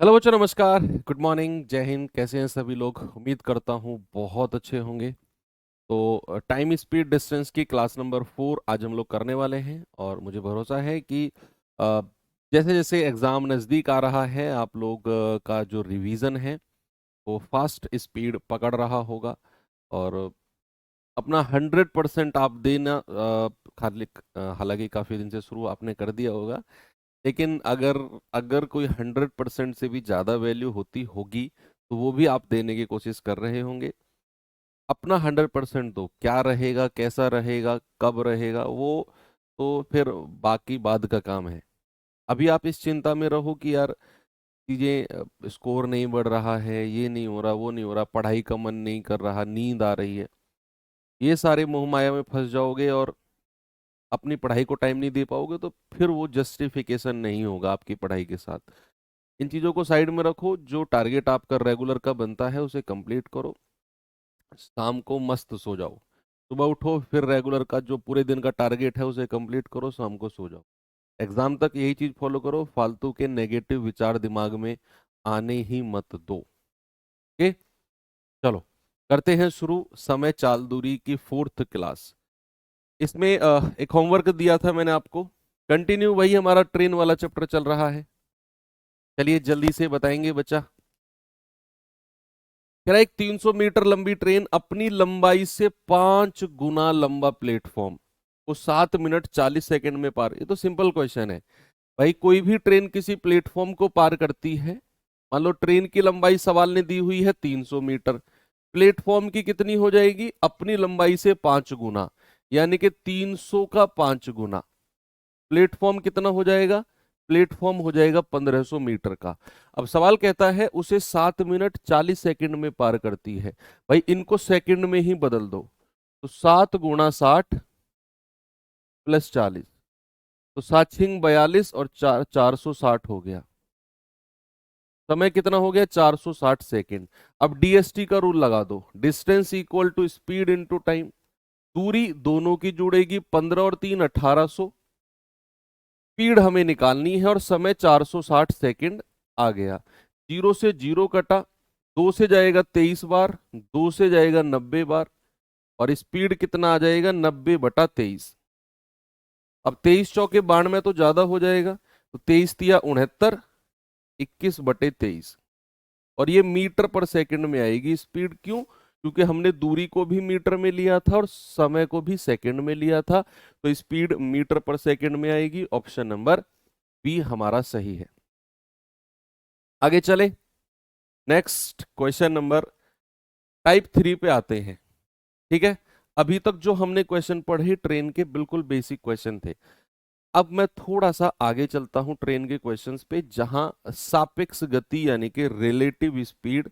Hello बच्चों, नमस्कार, good morning, जय हिंद। कैसे हैं सभी लोग? उम्मीद करता हूँ बहुत अच्छे होंगे। तो टाइम स्पीड डिस्टेंस की क्लास नंबर 4 आज हम लोग करने वाले हैं और मुझे भरोसा है कि अ, जैसे जैसे एग्ज़ाम नज़दीक आ रहा है आप लोग का जो रिवीजन है वो फास्ट स्पीड पकड़ रहा होगा और अपना 100% आप देना खाली हालांकि काफ़ी दिन से शुरू आपने कर दिया होगा, लेकिन अगर अगर कोई 100% से भी ज़्यादा वैल्यू होती होगी तो वो भी आप देने की कोशिश कर रहे होंगे। अपना 100% दो। क्या रहेगा, कैसा रहेगा, कब रहेगा, वो तो फिर बाकी बाद का काम है। अभी आप इस चिंता में रहो कि यार चीज़ें स्कोर नहीं बढ़ रहा है, ये नहीं हो रहा, वो नहीं हो रहा, पढ़ाई का मन नहीं कर रहा, नींद आ रही है, ये सारे मोह माया में फंस जाओगे और अपनी पढ़ाई को टाइम नहीं दे पाओगे तो फिर वो जस्टिफिकेशन नहीं होगा आपकी पढ़ाई के साथ। इन चीज़ों को साइड में रखो। जो टारगेट आपका रेगुलर का बनता है उसे कंप्लीट करो। शाम को मस्त सो जाओ, सुबह उठो, फिर रेगुलर का जो पूरे दिन का टारगेट है उसे कंप्लीट करो, शाम को सो जाओ। एग्जाम तक यही चीज़ फॉलो करो। फालतू के नेगेटिव विचार दिमाग में आने ही मत दो। ओके, चलो करते हैं शुरू। समय चाल दूरी की 4th क्लास। इसमें एक होमवर्क दिया था मैंने आपको। कंटिन्यू वही हमारा ट्रेन वाला चैप्टर चल रहा है। चलिए जल्दी से बताएंगे बच्चा। कह रहा है एक 300 मीटर लंबी ट्रेन अपनी लंबाई से 5 गुना लंबा प्लेटफॉर्म को 7 मिनट 40 सेकंड में पार। ये तो सिंपल क्वेश्चन है भाई। कोई भी ट्रेन किसी प्लेटफॉर्म को पार करती है। मान लो ट्रेन की लंबाई सवाल ने दी हुई है 300 मीटर। प्लेटफॉर्म की कितनी हो जाएगी? अपनी लंबाई से 5 गुना, यानी कि 300 का 5 गुना। प्लेटफॉर्म कितना हो जाएगा? प्लेटफॉर्म हो जाएगा 1500 मीटर का। अब सवाल कहता है उसे 7 मिनट 40 सेकंड में पार करती है। भाई इनको सेकंड में ही बदल दो। तो 7 गुणा 60 + 40, तो 7 × 42 और 460 हो गया। समय कितना हो गया? 460 सेकंड। अब डीएसटी का रूल लगा दो। Distance equal to speed into time. दूरी दोनों की जुड़ेगी, 15 और 3 1800। स्पीड हमें निकालनी है और समय 460 सेकंड आ गया। जीरो से जीरो कटा, 2 से जाएगा 23 बार, 2 से जाएगा 90 बार, और स्पीड कितना आ जाएगा? 90/23। अब 23 चौके 92 तो ज्यादा हो जाएगा, तो 23 तिया 69, 21/23। और ये मीटर पर सेकंड में आएगी स्पीड। क्यों? क्योंकि हमने दूरी को भी मीटर में लिया था और समय को भी सेकंड में लिया था, तो स्पीड मीटर पर सेकंड में आएगी। ऑप्शन नंबर बी हमारा सही है। आगे चले, नेक्स्ट क्वेश्चन नंबर टाइप 3 पे आते हैं। ठीक है, अभी तक जो हमने क्वेश्चन पढ़े ट्रेन के बिल्कुल बेसिक क्वेश्चन थे। अब मैं थोड़ा सा आगे चलता हूं ट्रेन के क्वेश्चंस पे, जहां सापेक्ष गति यानी कि रिलेटिव स्पीड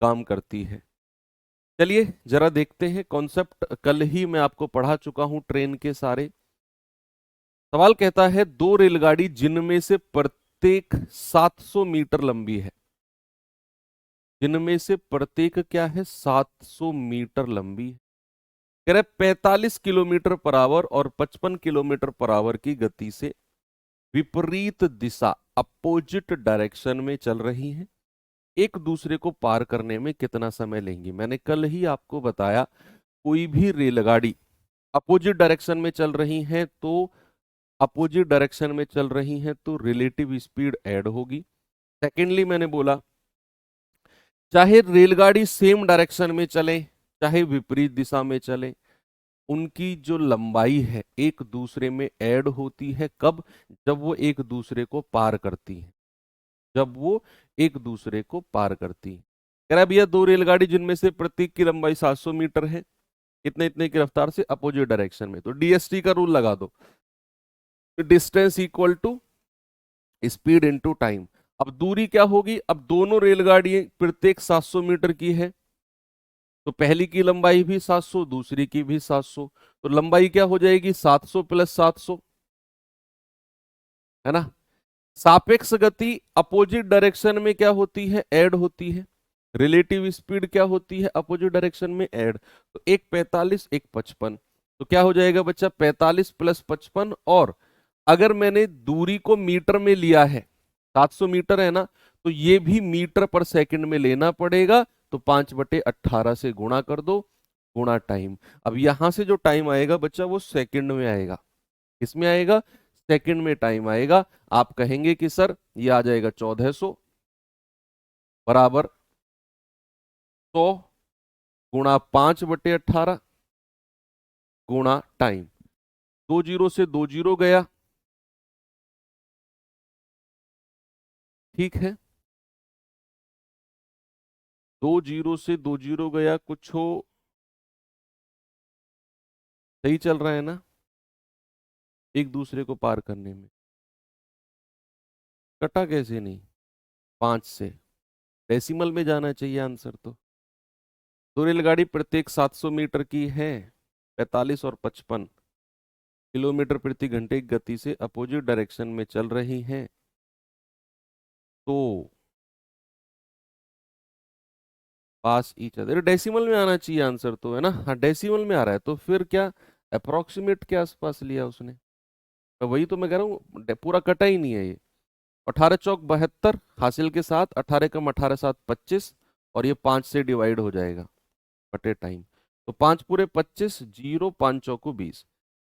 काम करती है। चलिए जरा देखते हैं। कॉन्सेप्ट कल ही मैं आपको पढ़ा चुका हूं ट्रेन के सारे। सवाल कहता है दो रेलगाड़ी जिनमें से प्रत्येक 700 मीटर लंबी है। जिनमें से प्रत्येक क्या है? 700 मीटर लंबी है। कह रहे 45 किलोमीटर पर आवर और 55 किलोमीटर पर आवर की गति से विपरीत दिशा, अपोजिट डायरेक्शन में चल रही हैं। एक दूसरे को पार करने में कितना समय लेंगी? मैंने कल ही आपको बताया कोई भी रेलगाड़ी अपोजिट डायरेक्शन में चल रही हैं तो रिलेटिव स्पीड ऐड होगी। सेकेंडली मैंने बोला चाहे रेलगाड़ी सेम डायरेक्शन में चले चाहे विपरीत दिशा में चले, उनकी जो लंबाई है एक दूसरे में ऐड होती है। कब? जब वो एक दूसरे को पार करती है। जब वो एक दूसरे को पार करती है। कह रहा है भैया दो रेलगाड़ी जिनमें से प्रत्येक की लंबाई 700 मीटर है, इतने इतने की रफ्तार से अपोजिट डायरेक्शन में, तो डीएसटी का रूल लगा दो। Distance equal to speed into time. अब दूरी क्या होगी? अब दोनों रेलगाड़ियां प्रत्येक 700 मीटर की है, तो पहली की लंबाई भी 700, दूसरी की भी 700, तो लंबाई क्या हो जाएगी? 700 + 700, है ना। सापेक्ष गति अपोजिट डायरेक्शन में क्या होती है? ऐड होती है। रिलेटिव स्पीड क्या होती है? अपोजिट डायरेक्शन में ऐड। तो एक 45 एक 55, तो क्या हो जाएगा बच्चा? 45 + 55। और अगर मैंने दूरी को मीटर में लिया है 700 मीटर है ना, तो ये भी मीटर पर सेकंड में लेना पड़ेगा, तो 5/18 से गुणा कर दो, गुणा टाइम। अब यहां से जो टाइम आएगा बच्चा वो सेकंड में आएगा। किसमें आएगा? सेकंड में टाइम आएगा। आप कहेंगे कि सर ये आ जाएगा 1400 बराबर 100 गुणा 5/18 गुणा टाइम। 2 जीरो से 2 जीरो गया, ठीक है। 2 जीरो से 2 जीरो गया, कुछ हो सही चल रहा है ना एक दूसरे को पार करने में? कटा कैसे नहीं? 5 से डेसिमल में जाना चाहिए आंसर तो रेलगाड़ी प्रत्येक 700 मीटर की है, 45 और 55 किलोमीटर प्रति घंटे की गति से अपोजिट डायरेक्शन में चल रही हैं, तो पास ईच अदर डेसिमल में आना चाहिए आंसर तो, है ना? हाँ डेसिमल में आ रहा है, तो फिर क्या अप्रोक्सीमेट के आसपास लिया उसने। तो वही तो मैं कह रहा हूँ, पूरा कटा ही नहीं है ये। 18 चौक 72 हासिल के साथ 18 कम 18 7 25, और ये 5 से डिवाइड हो जाएगा बटे टाइम। तो 5 पूरे 25, 0 5 चौको 20,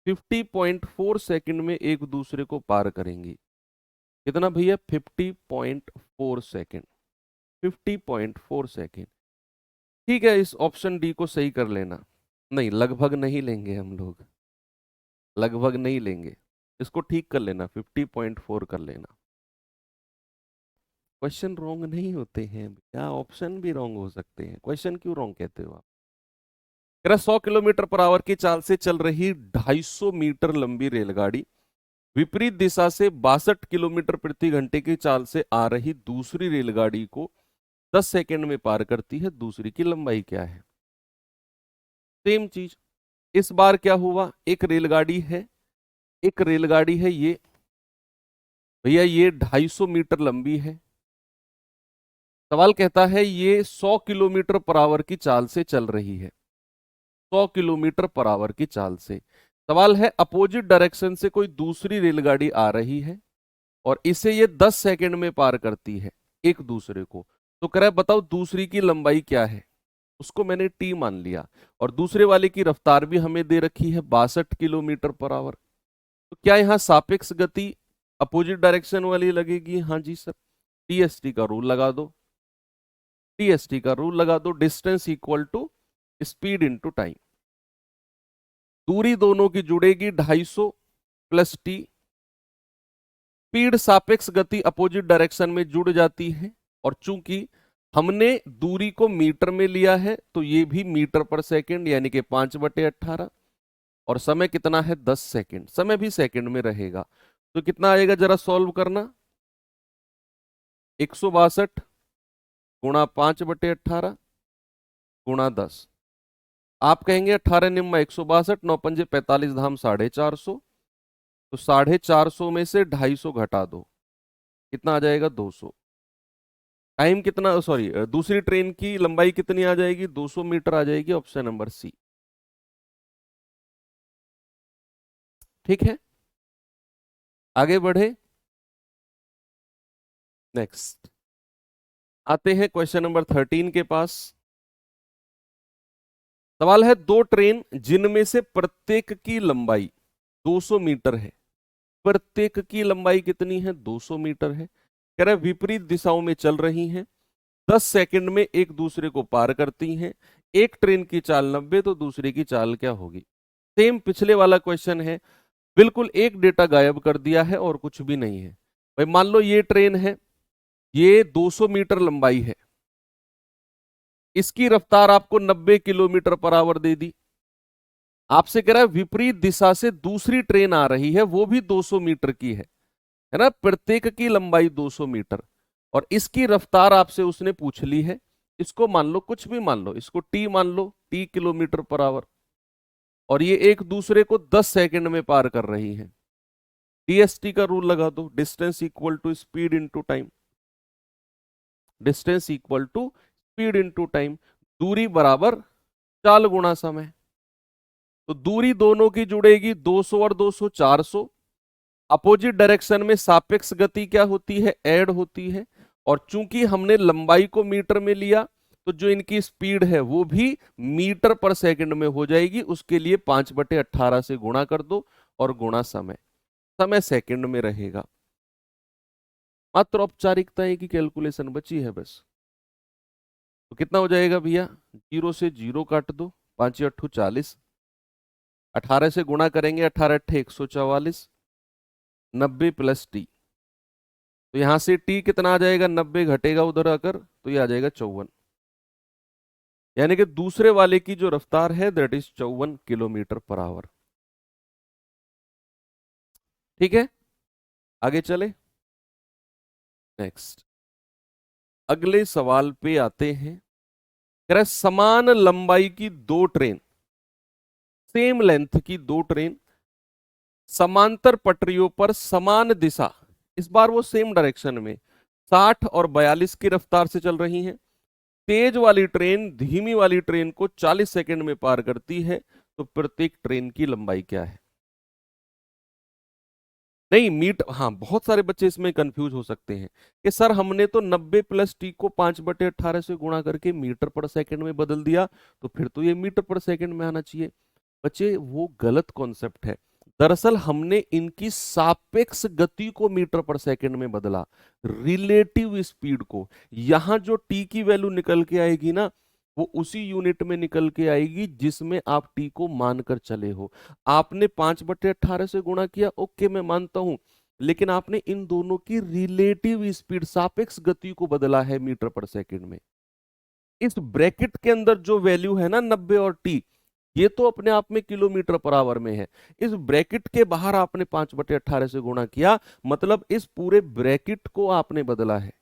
50.4 सेकंड में एक दूसरे को पार करेंगी। कितना भैया? 50.4 सेकंड। 50.4 सेकंड। ठीक है, इस ऑप्शन डी को सही कर लेना। नहीं, लगभग नहीं लेंगे हम लोग, लगभग नहीं लेंगे, इसको ठीक कर लेना, 50.4 कर लेना। क्वेश्चन रॉन्ग नहीं होते हैं भैया, ऑप्शन भी रॉन्ग हो सकते हैं, क्वेश्चन क्यों रॉन्ग कहते हो आप? 100 किलोमीटर पर आवर की चाल से चल रही 250 मीटर लंबी रेलगाड़ी विपरीत दिशा से 62 किलोमीटर प्रति घंटे की चाल से आ रही दूसरी रेलगाड़ी को 10 सेकंड में पार करती है, दूसरी की लंबाई क्या है? सेम चीज। इस बार क्या हुआ, एक रेलगाड़ी है, एक रेलगाड़ी है ये भैया, ये 250 मीटर लंबी है। सवाल कहता है ये 100 किलोमीटर पर आवर की चाल से चल रही है, 100 किलोमीटर पर आवर की चाल से। सवाल है अपोजिट डायरेक्शन से कोई दूसरी रेलगाड़ी आ रही है और इसे ये 10 सेकंड में पार करती है एक दूसरे को, तो कह रहा है बताओ दूसरी की लंबाई क्या है। उसको मैंने टी मान लिया, और दूसरे वाले की रफ्तार भी हमें दे रखी है 62 किलोमीटर पर आवर। तो क्या यहां सापेक्ष गति अपोजिट डायरेक्शन वाली लगेगी? हाँ जी सर, टीएसटी का रूल लगा दो, टीएसटी का रूल लगा दो, distance equal to speed into time. दूरी दोनों की जुड़ेगी 250 प्लस टी, स्पीड सापेक्ष गति अपोजिट डायरेक्शन में जुड़ जाती है, और चूंकि हमने दूरी को मीटर में लिया है तो ये भी मीटर पर सेकंड यानी कि 5/18, और समय कितना है 10 सेकंड, समय भी सेकंड में रहेगा। तो कितना आएगा जरा सॉल्व करना, 162 गुणा 5/18 गुणा 10। आप कहेंगे 18 निम्मा 162, 9 पंजे 45 धाम 450, तो 450 में से 250 घटा दो, कितना आ जाएगा 200। टाइम कितना, सॉरी दूसरी ट्रेन की लंबाई कितनी आ जाएगी? 200 मीटर आ जाएगी, ऑप्शन नंबर सी। ठीक है, आगे बढ़े। नेक्स्ट आते हैं क्वेश्चन नंबर 13 के पास। सवाल है दो ट्रेन जिनमें से प्रत्येक की लंबाई 200 मीटर है, प्रत्येक की लंबाई कितनी है? 200 मीटर है। कह रहे विपरीत दिशाओं में चल रही हैं, 10 सेकंड में एक दूसरे को पार करती हैं। एक ट्रेन की चाल 90, तो दूसरे की चाल क्या होगी? सेम पिछले वाला क्वेश्चन है, बिल्कुल एक डेटा गायब कर दिया है और कुछ भी नहीं है। भाई मान लो ये ट्रेन है, ये 200 मीटर लंबाई है, इसकी रफ्तार आपको 90 किलोमीटर पर आवर दे दी। आपसे कह रहा है विपरीत दिशा से दूसरी ट्रेन आ रही है, वो भी 200 मीटर की है ना, प्रत्येक की लंबाई 200 मीटर, और इसकी रफ्तार आपसे उसने पूछ ली है। इसको मान लो, कुछ भी मान लो, इसको टी मान लो, टी किलोमीटर पर आवर, और ये एक दूसरे को 10 सेकंड में पार कर रही है। डीएसटी का रूल लगा दो, distance equal to speed into time, distance equal to speed into time. दूरी बराबर चाल गुणा समय, तो दूरी दोनों की जुड़ेगी 200 और 200 400, अपोजिट डायरेक्शन में सापेक्ष गति क्या होती है, ऐड होती है। और चूंकि हमने लंबाई को मीटर में लिया तो जो इनकी स्पीड है वो भी मीटर पर सेकंड में हो जाएगी। उसके लिए 5/18 से गुणा कर दो और गुणा समय, समय सेकंड में रहेगा। मात्र औपचारिकता की कैलकुलेशन बची है बस। तो कितना हो जाएगा भैया, 0 से 0 काट दो, 5×8 40, 18 से गुणा करेंगे, 18×8 144, 90 प्लस टी। तो यहां से टी कितना आ जाएगा, 90 घटेगा उधर आकर तो ये आ जाएगा 54। यानी कि दूसरे वाले की जो रफ्तार है that is 54 kilometre per hour. ठीक है, आगे चले नेक्स्ट, अगले सवाल पे आते हैं। कह रहा है समान लंबाई की दो ट्रेन, सेम लेंथ की दो ट्रेन समांतर पटरियों पर समान दिशा, इस बार वो सेम डायरेक्शन में 60 और 42 की रफ्तार से चल रही हैं। तेज वाली ट्रेन धीमी वाली ट्रेन को 40 सेकंड में पार करती है, तो प्रत्येक ट्रेन की लंबाई क्या है। नहीं मीट, हाँ बहुत सारे बच्चे इसमें कंफ्यूज हो सकते हैं कि सर हमने तो 90 प्लस टी को 5/18 से गुणा करके मीटर पर सेकंड में बदल दिया, तो फिर तो ये मीटर पर सेकंड में आना चाहिए। बच्चे वो गलत कॉन्सेप्ट है। दरअसल हमने इनकी सापेक्ष गति को मीटर पर सेकंड में बदला, रिलेटिव स्पीड को। यहां जो टी की वैल्यू निकल के आएगी ना, वो उसी यूनिट में निकल के आएगी जिसमें आप टी को मानकर चले हो। आपने 5/18 से गुणा किया, ओके मैं मानता हूं, लेकिन आपने इन दोनों की रिलेटिव स्पीड सापेक्ष गति को बदला है मीटर पर सेकंड में। इस ब्रैकेट के अंदर जो वैल्यू है ना 90 और टी, ये तो अपने आप में किलोमीटर पर आवर में है। इस ब्रैकेट के बाहर आपने 5/18 से गुणा किया, मतलब इस पूरे ब्रैकेट को आपने बदला है।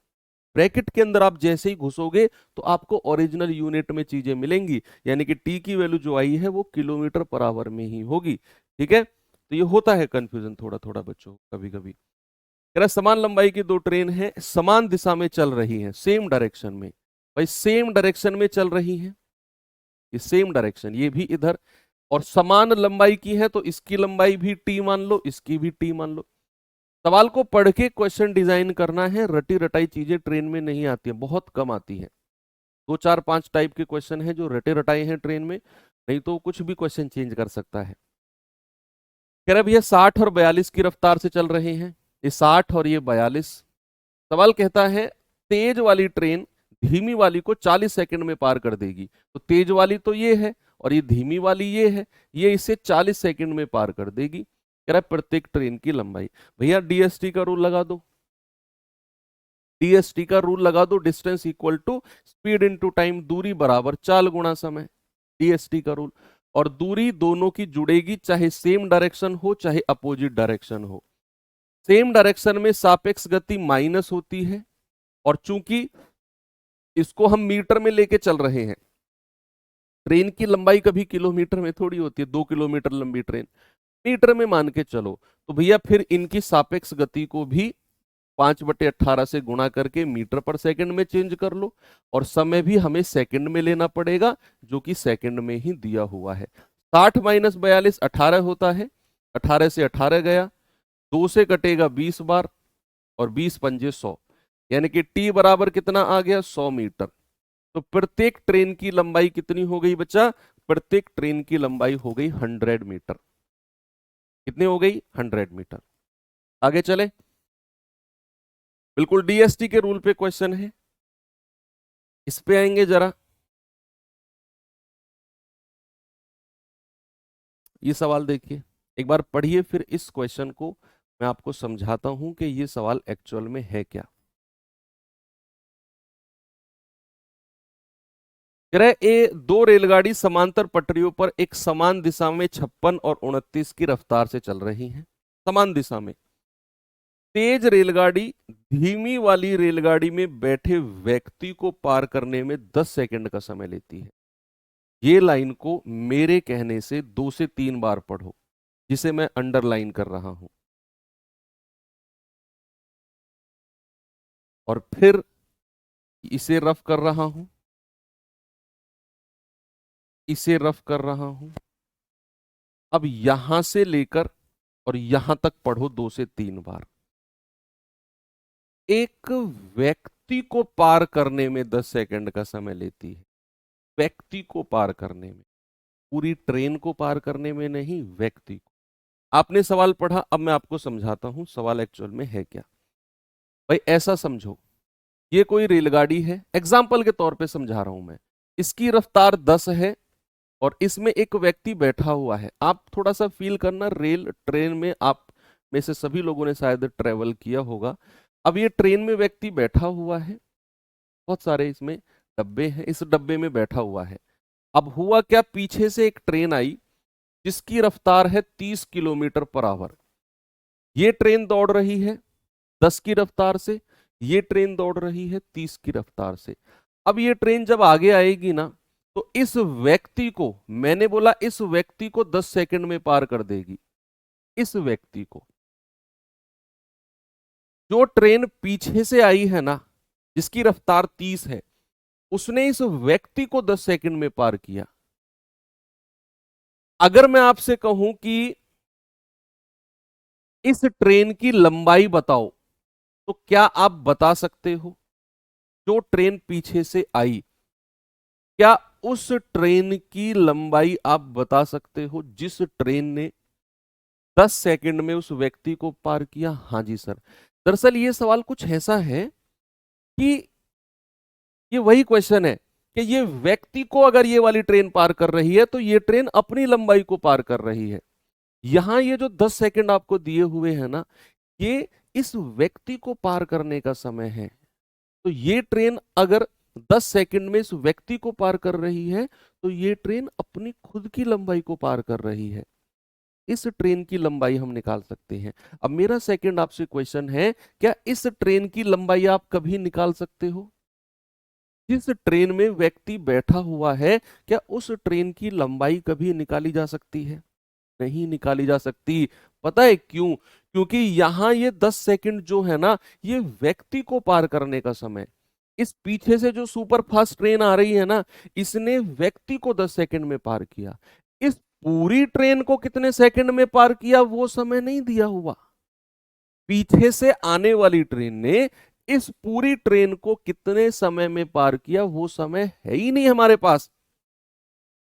ब्रैकेट के अंदर आप जैसे ही घुसोगे तो आपको ओरिजिनल यूनिट में चीजें मिलेंगी, यानी कि टी की वैल्यू जो आई है वो किलोमीटर पर आवर में ही होगी। ठीक है, तो ये होता है कंफ्यूजन थोड़ा थोड़ा बच्चों कभी कभी। कह रहा समान लंबाई की दो ट्रेन है, समान दिशा में चल रही हैं, सेम डायरेक्शन में। भाई सेम डायरेक्शन में चल रही हैं, ये सेम डायरेक्शन, ये भी इधर, और समान लंबाई की है, तो इसकी लंबाई भी टी मान लो, इसकी भी टी मान लो। सवाल को पढ़ के क्वेश्चन डिजाइन करना है, रटी रटाई चीजें ट्रेन में नहीं आती है, बहुत कम आती है। 2 4 5 टाइप के क्वेश्चन है जो रटे रटाए हैं ट्रेन में, नहीं तो कुछ भी क्वेश्चन चेंज कर सकता है। कह रहा भैया 60 और 42 की रफ्तार से चल रहे हैं, ये 60 और ये 42। सवाल कहता है तेज वाली ट्रेन धीमी वाली को 40 सेकंड में पार कर देगी। तो तेज वाली तो ये है और ये धीमी वाली ये है, ये इसे 40 सेकंड में पार कर देगी। कह रहा है प्रत्येक ट्रेन की लंबाई। भैया डीएसटी का रूल लगा दो, डीएसटी का रूल लगा दो, distance equal to speed into time, दूरी बराबर चाल गुणा समय, डीएसटी का रूल। और दूरी दोनों की जुड़ेगी, चाहे सेम डायरेक्शन हो चाहे अपोजिट डायरेक्शन हो। सेम डायरेक्शन में सापेक्ष गति माइनस होती है, और चूंकि इसको हम मीटर में लेके चल रहे हैं, ट्रेन की लंबाई कभी किलोमीटर में थोड़ी होती है, 2 किलोमीटर लंबी ट्रेन, मीटर में मान के चलो, तो भैया फिर इनकी सापेक्ष गति को भी 5/18 से गुणा करके मीटर पर सेकंड में चेंज कर लो, और समय भी हमें सेकंड में लेना पड़ेगा जो कि सेकंड में ही दिया हुआ है। 60 - 42 18 होता है, 18 से 18 गया, 2 से कटेगा 20 बार, और 20 पंजे 100, यानी कि टी बराबर कितना आ गया, 100 मीटर। तो प्रत्येक ट्रेन की लंबाई कितनी हो गई बच्चा, प्रत्येक ट्रेन की लंबाई हो गई 100 मीटर। कितनी हो गई, 100 मीटर। आगे चले, बिल्कुल डीएसटी के रूल पे क्वेश्चन है, इस पे आएंगे जरा। ये सवाल देखिए, एक बार पढ़िए फिर इस क्वेश्चन को मैं आपको समझाता हूं कि ये सवाल एक्चुअल में है क्या। कह रहे ए दो रेलगाड़ी समांतर पटरियों पर एक समान दिशा में 56 और 29 की रफ्तार से चल रही हैं, समान दिशा में। तेज रेलगाड़ी धीमी वाली रेलगाड़ी में बैठे व्यक्ति को पार करने में 10 सेकंड का समय लेती है। ये लाइन को मेरे कहने से 2 से 3 बार पढ़ो, जिसे मैं अंडरलाइन कर रहा हूं, और फिर इसे रफ कर रहा हूं, इसे रफ कर रहा हूं। अब यहां से लेकर और यहां तक पढ़ो 2 से 3 बार। एक व्यक्ति को पार करने में 10 सेकंड का समय लेती है, व्यक्ति को पार करने में, पूरी ट्रेन को पार करने में नहीं, व्यक्ति को। आपने सवाल पढ़ा, अब मैं आपको समझाता हूं सवाल एक्चुअल में है क्या। भाई ऐसा समझो, ये कोई रेलगाड़ी है, एग्जाम्पल के तौर पे समझा रहा हूं मैं। इसकी रफ्तार 10 है और इसमें एक व्यक्ति बैठा हुआ है। आप थोड़ा सा फील करना, रेल ट्रेन में आप में से सभी लोगों ने शायद ट्रेवल किया होगा। अब ये ट्रेन में व्यक्ति बैठा हुआ है, बहुत सारे इसमें डब्बे हैं, इस डब्बे में बैठा हुआ है। अब हुआ क्या, पीछे से एक ट्रेन आई जिसकी रफ्तार है 30 किलोमीटर पर आवर। ये ट्रेन दौड़ रही है 10 की रफ्तार से, ये ट्रेन दौड़ रही है 30 की रफ्तार से। अब ये ट्रेन जब आगे आएगी ना, तो इस व्यक्ति को, मैंने बोला इस व्यक्ति को 10 सेकंड में पार कर देगी। इस व्यक्ति को, जो ट्रेन पीछे से आई है ना, जिसकी रफ्तार 30 है, उसने इस व्यक्ति को 10 सेकंड में पार किया। अगर मैं आपसे कहूं कि इस ट्रेन की लंबाई बताओ, तो क्या आप बता सकते हो? जो ट्रेन पीछे से आई, क्या उस ट्रेन की लंबाई आप बता सकते हो जिस ट्रेन ने 10 सेकंड में उस व्यक्ति को पार किया? हाँ जी सर। दरअसल ये सवाल कुछ ऐसा है कि ये वही क्वेश्चन है कि ये व्यक्ति को अगर ये वाली ट्रेन पार कर रही है, तो ये ट्रेन अपनी लंबाई को पार कर रही है। यहां ये जो 10 सेकंड आपको दिए हुए हैं ना, ये इस व्यक्ति को पार करने का समय है। तो ये ट्रेन अगर 10 सेकंड में इस व्यक्ति को पार कर रही है, तो ये ट्रेन अपनी खुद की लंबाई को पार कर रही है। इस ट्रेन की लंबाई हम निकाल सकते हैं। अब मेरा सेकंड आपसे क्वेश्चन है, क्या इस ट्रेन की लंबाई आप कभी निकाल सकते हो? जिस ट्रेन में व्यक्ति बैठा हुआ है, क्या उस ट्रेन की लंबाई कभी निकाली जा सकती है? नहीं निकाली जा सकती। पता है क्यों? क्योंकि यहां ये 10 सेकंड जो है ना, ये व्यक्ति को पार करने का समय। इस पीछे से जो सुपर फास्ट ट्रेन आ रही है ना, इसने व्यक्ति को 10 सेकंड में पार किया। इस पूरी ट्रेन को कितने सेकंड में पार किया, वो समय नहीं दिया हुआ। पीछे से आने वाली ट्रेन ने इस पूरी ट्रेन को कितने समय में पार किया, वो समय है ही नहीं हमारे पास।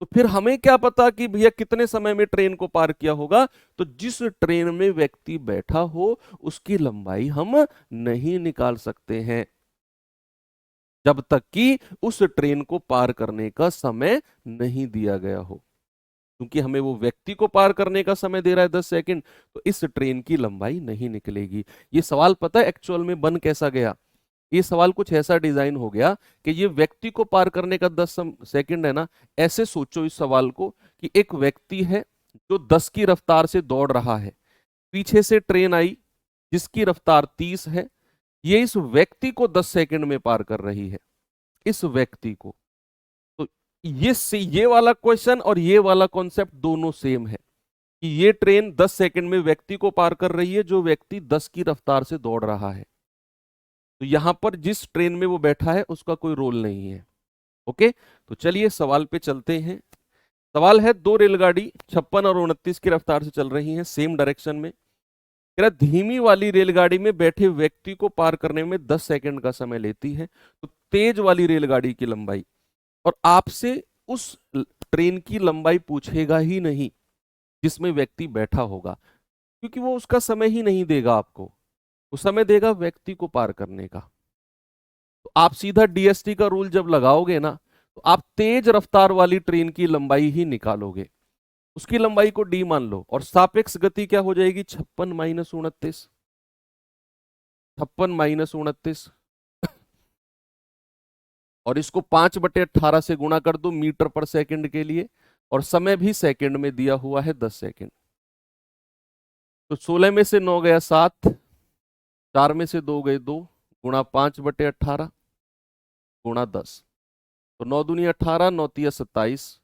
तो फिर हमें क्या पता कि भैया कितने समय में ट्रेन को पार किया होगा? तो जिस ट्रेन में व्यक्ति बैठा हो, उसकी लंबाई हम नहीं निकाल सकते हैं, जब तक कि उस ट्रेन को पार करने का समय नहीं दिया गया हो। क्योंकि हमें वो व्यक्ति को पार करने का समय दे रहा है 10 सेकंड, तो इस ट्रेन की लंबाई नहीं निकलेगी। ये सवाल पता है एक्चुअल में बन कैसा गया? ये सवाल कुछ ऐसा डिजाइन हो गया कि ये व्यक्ति को पार करने का 10 सेकंड है ना, ऐसे सोचो इस सवाल को कि एक व्यक्ति है जो 10 की रफ्तार से दौड़ रहा है, पीछे से ट्रेन आई जिसकी रफ्तार 30 है, ये इस व्यक्ति को 10 सेकंड में पार कर रही है, इस व्यक्ति को। तो ये वाला क्वेश्चन और ये वाला कॉन्सेप्ट दोनों सेम है कि ये ट्रेन 10 सेकंड में व्यक्ति को पार कर रही है, जो व्यक्ति 10 की रफ्तार से दौड़ रहा है। तो यहां पर जिस ट्रेन में वो बैठा है उसका कोई रोल नहीं है। ओके, तो चलिए सवाल पे चलते हैं। सवाल है, दो रेलगाड़ी 56 और 29 की रफ्तार से चल रही हैं सेम डायरेक्शन में। धीमी वाली रेलगाड़ी में बैठे व्यक्ति को पार करने में 10 सेकंड का समय लेती है, तो तेज वाली रेलगाड़ी की लंबाई। और आपसे उस ट्रेन की लंबाई पूछेगा ही नहीं जिसमें व्यक्ति बैठा होगा, क्योंकि वो उसका समय ही नहीं देगा आपको, वो समय देगा व्यक्ति को पार करने का। तो आप सीधा डीएसटी का रूल जब लगाओगे ना, तो आप तेज रफ्तार वाली ट्रेन की लंबाई ही निकालोगे, उसकी लंबाई को डी मान लो, और सापेक्ष गति क्या हो जाएगी? 56 माइनस 29, 56 माइनस 29, और इसको 5/18 से गुणा कर दो मीटर पर सेकंड के लिए, और समय भी सेकंड में दिया हुआ है 10 सेकंड। तो 16 में से 9 गया 7, 4 में से 2 गए 2, गुणा 5/18 गुणा 10, तो 9 दूनी 18, 9 तिया 27,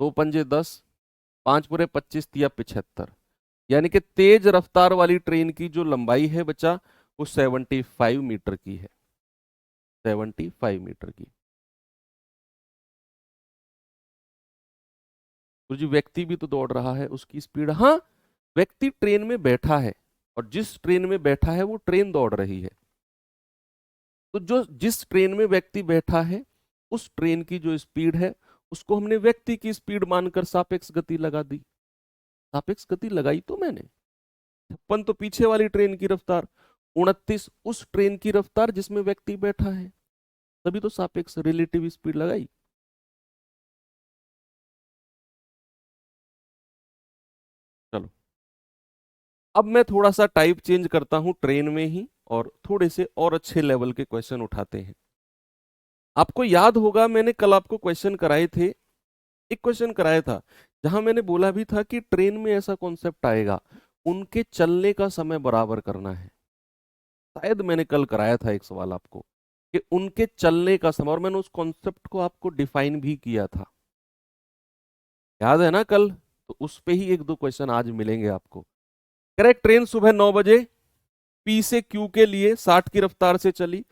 2 पंजे 10, 5 पूरे 25 तिया 75। यानी कि तेज रफ्तार वाली ट्रेन की जो लंबाई है बच्चा, वो 75 मीटर की है, 75 मीटर की। तो जी व्यक्ति भी तो दौड़ रहा है, उसकी स्पीड, हाँ व्यक्ति ट्रेन में बैठा है और जिस ट्रेन में बैठा है वो ट्रेन दौड़ रही है। तो जो जिस ट्रेन में व्यक्ति बैठा है उस ट्रेन की जो स्पीड है उसको हमने व्यक्ति की स्पीड मानकर सापेक्ष गति लगा दी। सापेक्ष गति लगाई तो मैंने, 56 तो पीछे वाली ट्रेन की रफ्तार, 29 उस ट्रेन की रफ्तार जिसमें व्यक्ति बैठा है, तभी तो सापेक्ष रिलेटिव स्पीड लगाई। चलो अब मैं थोड़ा सा टाइप चेंज करता हूं ट्रेन में ही और थोड़े से और अच्छे लेवल के क्वेश्चन उठाते हैं। आपको याद होगा मैंने कल आपको क्वेश्चन कराए थे, एक क्वेश्चन कराया था जहां मैंने बोला भी था कि ट्रेन में ऐसा कॉन्सेप्ट आएगा, उनके चलने का समय बराबर करना है। शायद मैंने कल कराया था एक सवाल आपको कि उनके चलने का समय, और मैंने उस कॉन्सेप्ट को आपको डिफाइन भी किया था, याद है ना कल? तो उस पे ही एक दो क्वेश्चन आज मिलेंगे आपको। करेक्ट, ट्रेन सुबह 9 बजे पी से क्यू के लिए 60 की रफ्तार से चली।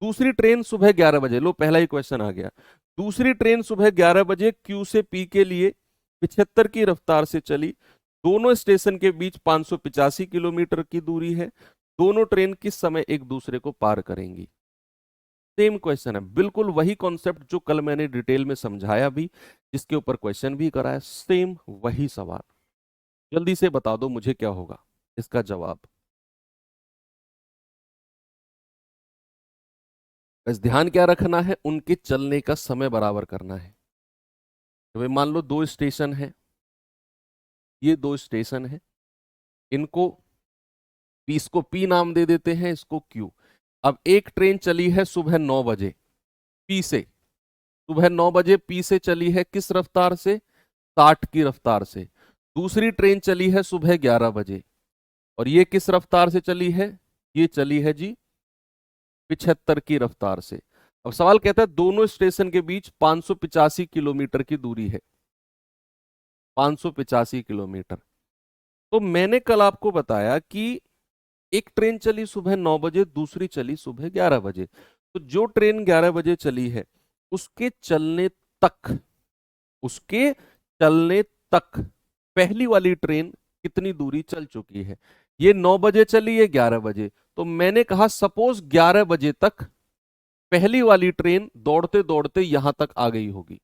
दूसरी ट्रेन सुबह 11 बजे, लो पहला ही क्वेश्चन आ गया। दूसरी ट्रेन सुबह 11 बजे क्यू से पी के लिए 75 की रफ्तार से चली। दोनों स्टेशन के बीच 585 किलोमीटर की दूरी है। दोनों ट्रेन किस समय एक दूसरे को पार करेंगी? सेम क्वेश्चन है, बिल्कुल वही कॉन्सेप्ट जो कल मैंने डिटेल में समझाया भी, जिसके ऊपर क्वेश्चन भी कराया, सेम वही सवाल। जल्दी से बता दो मुझे क्या होगा इसका जवाब। बस ध्यान क्या रखना है, उनके चलने का समय बराबर करना है। तो भाई मान लो दो स्टेशन है, ये दो स्टेशन है, इनको इसको पी नाम दे देते हैं, इसको क्यू। अब एक ट्रेन चली है सुबह 9 बजे पी से, सुबह 9 बजे पी से चली है किस रफ्तार से? 60 की रफ्तार से। दूसरी ट्रेन चली है सुबह 11 बजे और ये किस रफ्तार से चली है? ये चली है जी 75 की रफ्तार से। अब सवाल कहता है दोनों स्टेशन के बीच 585 किलोमीटर की दूरी है, 585 किलोमीटर। तो मैंने कल आपको बताया कि एक ट्रेन चली सुबह 9 बजे, दूसरी चली सुबह 11 बजे। तो जो ट्रेन 11 बजे चली है उसके चलने तक, उसके चलने तक पहली वाली ट्रेन कितनी दूरी चल चुकी है? ये 9 बजे चली है 11 बजे, तो मैंने कहा सपोज 11 बजे तक पहली वाली ट्रेन दौड़ते दौड़ते यहां तक आ गई होगी।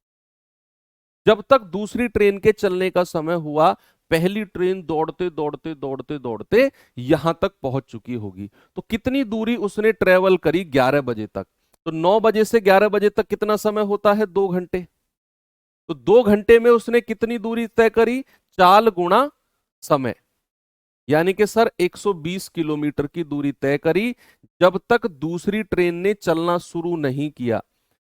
जब तक दूसरी ट्रेन के चलने का समय हुआ, पहली ट्रेन दौड़ते दौड़ते दौड़ते दौड़ते यहां तक पहुंच चुकी होगी। तो कितनी दूरी उसने ट्रेवल करी 11 बजे तक? तो 9 बजे से 11 बजे तक कितना समय होता है? 2 घंटे। तो 2 घंटे में उसने कितनी दूरी तय करी? 4 गुणा समय, यानी कि सर 120 किलोमीटर की दूरी तय करी, जब तक दूसरी ट्रेन ने चलना शुरू नहीं किया।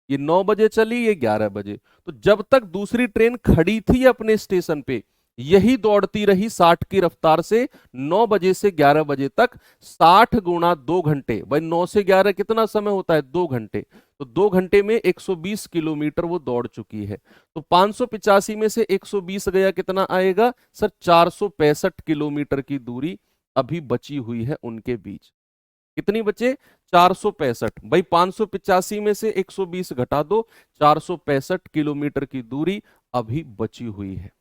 ये 9 बजे चली, ये 11 बजे। तो जब तक दूसरी ट्रेन खड़ी थी अपने स्टेशन पे, यही दौड़ती रही 60 की रफ्तार से 9 बजे से 11 बजे तक। 60 गुणा 2 घंटे, भाई 9 से 11 कितना समय होता है? 2 घंटे। तो 2 घंटे में 120 किलोमीटर वो दौड़ चुकी है। तो 585 में से 120 गया, कितना आएगा सर? 465 किलोमीटर की दूरी अभी बची हुई है उनके बीच। कितनी बचे? 465। भाई 585 में से 120 घटा दो, 465 किलोमीटर की दूरी अभी बची हुई है।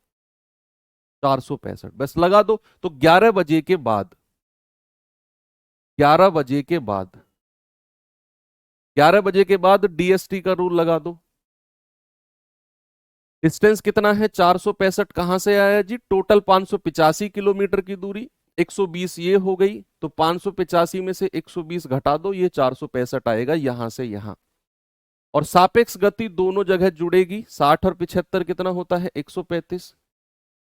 465 बस लगा दो। तो 11 बजे के बाद, 11 बजे के बाद, 11 बजे के बाद डीएसटी का रूल लगा दो। डिस्टेंस कितना है? 465 कहां से आया जी? टोटल 585 किलोमीटर की दूरी, 120 ये हो गई, तो 585 में से 120 घटा दो, ये 465 आएगा यहां से यहां। और सापेक्ष गति दोनों जगह जुड़ेगी, 60 और 75 कितना होता है? 135,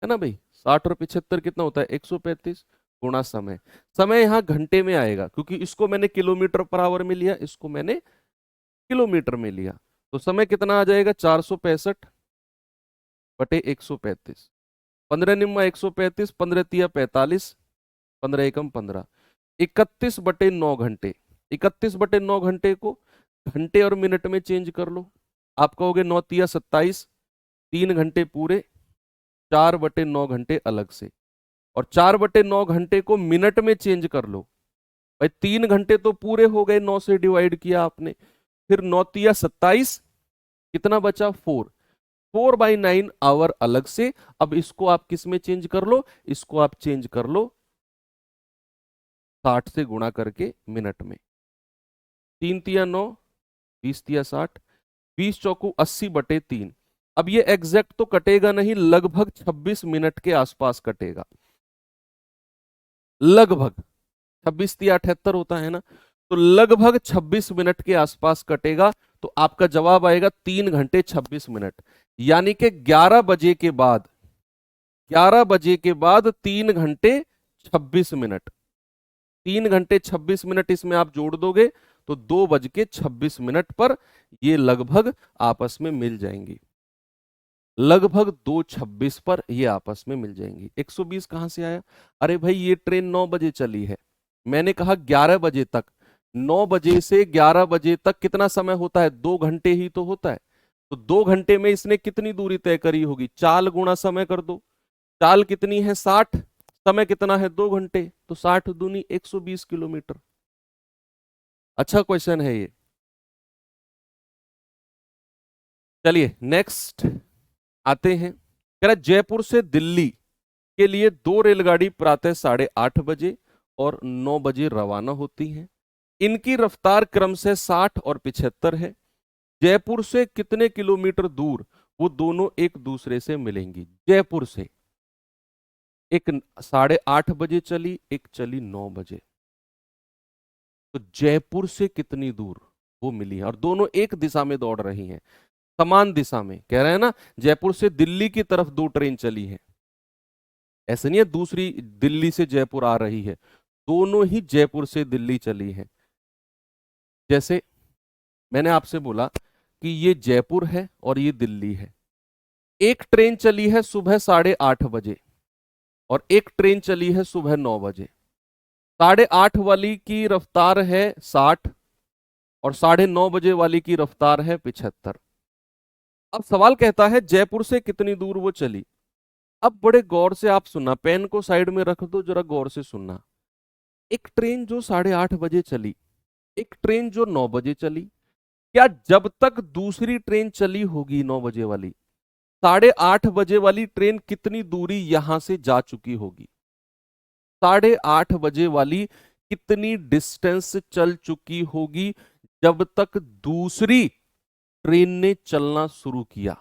है ना भाई? 60 और 75 कितना होता है? 135 गुणा समय। समय यहां घंटे में आएगा क्योंकि इसको मैंने किलोमीटर पर आवर में लिया, इसको मैंने किलोमीटर में लिया। तो समय कितना आ जाएगा? 465 बटे 135। 15 निम्मा 135, 15 तिया 45, 15 एकम 15, 31 बटे 9 घंटे। 31 बटे 9 घंटे को घंटे और मिनट में चेंज कर लो। आप कहोगे 9 तिया 27, 3 घंटे पूरे, 4 बटे 9 घंटे अलग से। और 4 बटे 9 घंटे को मिनट में चेंज कर लो। भाई 3 घंटे तो पूरे हो गए, 9 से डिवाइड किया आपने, फिर 9 तिया 27, कितना बचा? 4। 4/9 आवर अलग से। अब इसको आप किस में चेंज कर लो, इसको आप चेंज कर लो 60 से गुणा करके मिनट में। 3×3 = 9, 20×3 = 60, 20 चौकू 80/3। अब ये एग्जैक्ट तो कटेगा नहीं, लगभग 26 मिनट के आसपास कटेगा, लगभग 26×3 = 78 होता है ना, तो लगभग 26 मिनट के आसपास कटेगा। तो आपका जवाब आएगा 3 घंटे 26 मिनट। यानी कि 11 बजे के बाद, 11 बजे के बाद 3 घंटे 26 मिनट, 3 घंटे 26 मिनट इसमें आप जोड़ दोगे तो 2:26 पर ये लगभग आपस में मिल जाएंगी, लगभग 2:26 पर ये आपस में मिल जाएंगी। 120 कहां से आया? अरे भाई ये ट्रेन 9 बजे चली है, मैंने कहा 11 बजे तक, 9 बजे से 11 बजे तक कितना समय होता है? 2 घंटे ही तो होता है। तो 2 घंटे में इसने कितनी दूरी तय करी होगी? चाल गुणा समय कर दो, चाल कितनी है? 60, समय कितना है? 2 घंटे, तो 60 दूनी 120 किलोमीटर। अच्छा क्वेश्चन है ये। चलिए नेक्स्ट आते हैं। कह रहा जयपुर से दिल्ली के लिए 2 रेलगाड़ी प्रातः 8:30 और 9 बजे रवाना होती हैं। इनकी रफ्तार क्रमशः 60 और 75 है। जयपुर से कितने किलोमीटर दूर वो दोनों एक दूसरे से मिलेंगी? जयपुर से एक 8:30 चली, एक चली 9 बजे, तो जयपुर से कितनी दूर वो मिली है? और दोनों एक दिशा में दौड़ रही हैं, समान दिशा में। कह रहे हैं ना जयपुर से दिल्ली की तरफ 2 ट्रेन चली हैं, ऐसे नहीं है दूसरी दिल्ली से जयपुर आ रही है, दोनों ही जयपुर से दिल्ली चली हैं। जैसे मैंने आपसे बोला कि ये जयपुर है और ये दिल्ली है। एक ट्रेन चली है सुबह 8:30 और एक ट्रेन चली है सुबह 9 बजे। 8:30 वाली की रफ्तार है 60 और 9:30 वाली की रफ्तार है 75। अब सवाल कहता है जयपुर से कितनी दूर वो चली। अब बड़े गौर से आप सुनना, पेन को साइड में रख दो, जरा गौर से सुनना। एक ट्रेन जो 8:30 चली, एक ट्रेन जो 9 बजे चली, क्या जब तक दूसरी ट्रेन चली होगी 9 बजे वाली, 8:30 वाली ट्रेन कितनी दूरी यहां से जा चुकी होगी? 8:30 वाली कितनी डिस्टेंस चल चुकी होगी जब तक दूसरी ट्रेन ने चलना शुरू किया?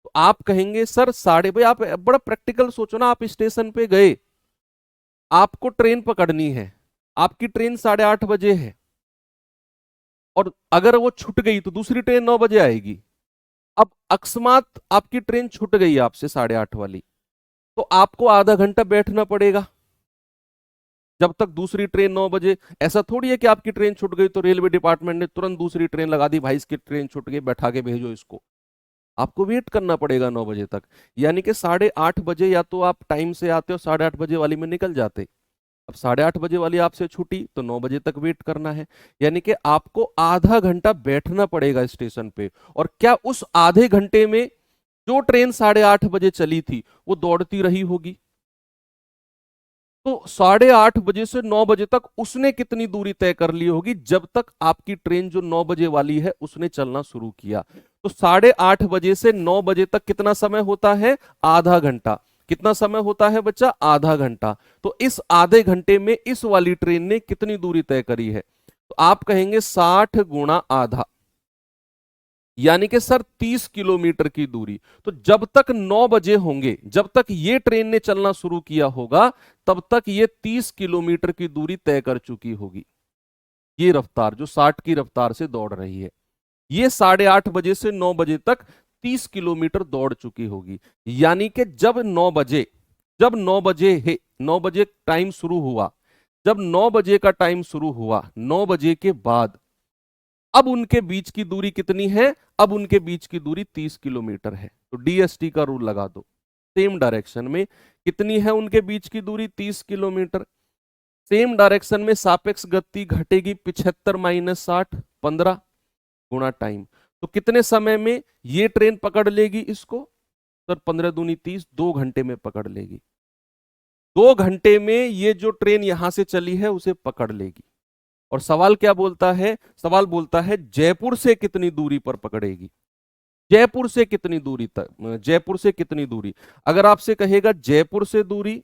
तो आप कहेंगे सर साढ़े, भाई आप बड़ा प्रैक्टिकल सोचो ना, आप स्टेशन पे गए, आपको ट्रेन पकड़नी है, आपकी ट्रेन 8:30 है और अगर वो छूट गई तो दूसरी ट्रेन 9 बजे आएगी। अब अकस्मात आपकी ट्रेन छूट गई आपसे 8:30 वाली, तो आपको आधा घंटा बैठना पड़ेगा जब तक दूसरी ट्रेन 9 बजे। ऐसा थोड़ी है कि आपकी ट्रेन छूट गई तो रेलवे डिपार्टमेंट ने तुरंत दूसरी ट्रेन लगा दी, भाई इसकी ट्रेन छूट गई बैठा के भेजो इसको। आपको वेट करना पड़ेगा 9 बजे तक। यानी कि 8:30 या तो आप टाइम से आते हो 8:30 वाली में निकल जाते, अब 8:30 वाली आपसे छूटी तो 9 बजे तक वेट करना है, यानी कि आपको आधा घंटा बैठना पड़ेगा स्टेशन पे। और क्या उस आधे घंटे में जो ट्रेन 8:30 चली थी वो दौड़ती रही होगी? तो 8:30 से 9 बजे तक उसने कितनी दूरी तय कर ली होगी जब तक आपकी ट्रेन जो 9 बजे वाली है उसने चलना शुरू किया? तो 8:30 से 9 बजे तक कितना समय होता है? आधा घंटा। कितना समय होता है बच्चा? आधा घंटा। तो इस आधे घंटे में इस वाली ट्रेन ने कितनी दूरी तय करी है? तो आप कहेंगे 60 गुणा आधा, यानी कि सर 30 किलोमीटर की दूरी। तो जब तक 9 बजे होंगे, जब तक ये ट्रेन ने चलना शुरू किया होगा, तब तक ये 30 किलोमीटर की दूरी तय कर चुकी होगी। ये रफ्तार जो 60 की रफ्तार से दौड़ रही है, ये 8:30 से 9 बजे तक 30 किलोमीटर दौड़ चुकी होगी। यानी कि जब 9 बजे, जब 9 बजे है, 9 बजे टाइम शुरू हुआ, जब 9 बजे का टाइम शुरू हुआ, 9 बजे के बाद अब उनके बीच की दूरी कितनी है? अब उनके बीच की दूरी 30 किलोमीटर है। तो डीएसटी का रूल लगा दो, सेम डायरेक्शन में कितनी है उनके बीच की दूरी? 30 किलोमीटर। सेम डायरेक्शन में सापेक्ष गति घटेगी 75 - 60, 15 गुणा टाइम। तो कितने समय में ये ट्रेन पकड़ लेगी इसको? सर 15 दूनी 30, 2 घंटे में पकड़ लेगी। 2 घंटे में ये जो ट्रेन यहां से चली है उसे पकड़ लेगी। और सवाल क्या बोलता है? सवाल बोलता है जयपुर से कितनी दूरी पर पकड़ेगी। जयपुर से कितनी दूरी तक, जयपुर से कितनी दूरी, अगर आपसे कहेगा जयपुर से दूरी,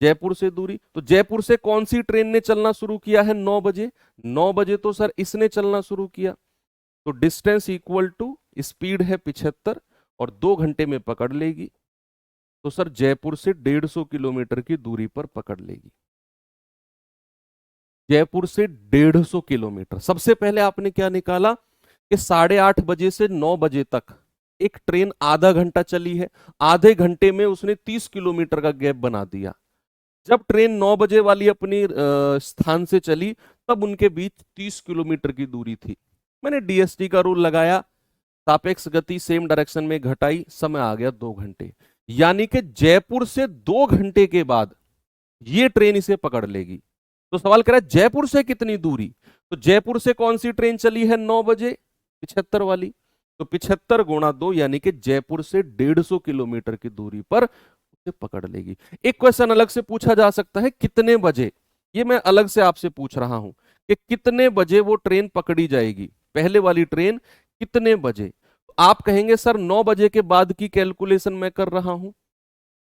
जयपुर से दूरी, तो जयपुर से कौन सी ट्रेन ने चलना शुरू किया है 9 बजे, 9 बजे तो सर इसने चलना शुरू किया, तो डिस्टेंस इक्वल टू स्पीड है 75 और 2 घंटे में पकड़ लेगी, तो सर जयपुर से 150 किलोमीटर की दूरी पर पकड़ लेगी। जयपुर से 150 किलोमीटर। सबसे पहले आपने क्या निकाला कि 8:30 बजे से 9 बजे तक एक ट्रेन आधा घंटा चली है, आधे घंटे में उसने 30 किलोमीटर का गैप बना दिया। जब ट्रेन 9 बजे वाली अपनी स्थान से चली तब उनके बीच 30 किलोमीटर की दूरी थी। मैंने डीएसटी का रूल लगाया, सापेक्ष गति सेम डायरेक्शन में घटाई, समय आ गया 2 घंटे। यानी कि जयपुर से 2 घंटे के बाद ये ट्रेन इसे पकड़ लेगी। तो सवाल कह रहा है जयपुर से कितनी दूरी, तो जयपुर से कौन सी ट्रेन चली है 9 बजे, 75 वाली, तो 75 गुणा 2 यानी कि जयपुर से 150 किलोमीटर की दूरी पर उसे पकड़ लेगी। एक क्वेश्चन अलग से पूछा जा सकता है कितने बजे, ये मैं अलग से आपसे पूछ रहा हूं कि कितने बजे वो ट्रेन पकड़ी जाएगी, पहले वाली ट्रेन कितने बजे। तो आप कहेंगे सर 9 बजे के बाद की कैलकुलेशन मैं कर रहा हूं,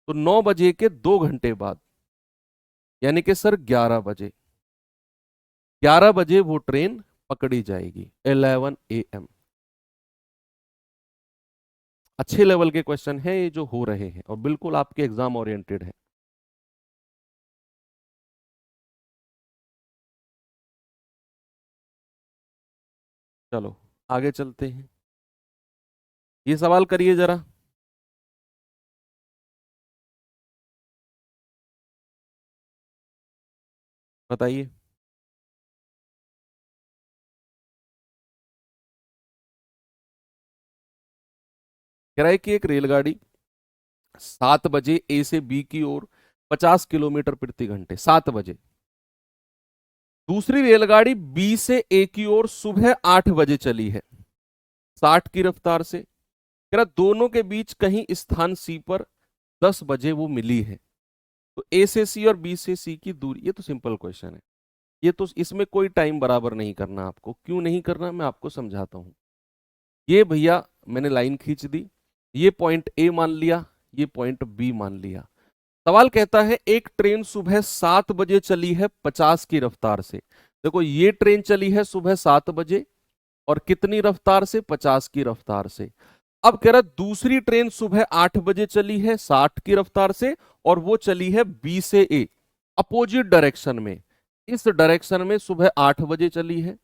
तो 9 बजे के 2 घंटे बाद यानी कि सर 11 बजे, 11 बजे वो ट्रेन पकड़ी जाएगी 11 AM। अच्छे लेवल के क्वेश्चन है ये जो हो रहे हैं और बिल्कुल आपके एग्जाम ओरिएंटेड है। चलो आगे चलते हैं, ये सवाल करिए जरा। बताइए। कह रहा है कि एक रेलगाड़ी 7 बजे ए से बी की ओर 50 किलोमीटर प्रति घंटे, 7 बजे। दूसरी रेलगाड़ी बी से ए की ओर सुबह 8 बजे चली है 60 की रफ्तार से। कह रहा दोनों के बीच कहीं स्थान सी पर 10 बजे वो मिली है, तो ए से सी और बी से सी की दूरी, ये तो सिंपल क्वेश्चन है, ये तो इसमें कोई टाइम बराबर नहीं करना आपको। क्यों नहीं करना मैं आपको समझाता हूं। ये भैया मैंने लाइन खींच दी, ये पॉइंट ए मान लिया, ये पॉइंट बी मान लिया। सवाल कहता है एक ट्रेन सुबह 7 बजे चली है 50 की रफ्तार से। देखो ये ट्रेन चली है सुबह 7 बजे और कितनी रफ्तार से, 50 की रफ्तार से। अब कह रहा दूसरी ट्रेन सुबह 8 बजे चली है 60 की रफ्तार से और वो चली है बी से ए, अपोजिट डायरेक्शन में। इस डायरेक्शन में सुबह 8 बजे चली है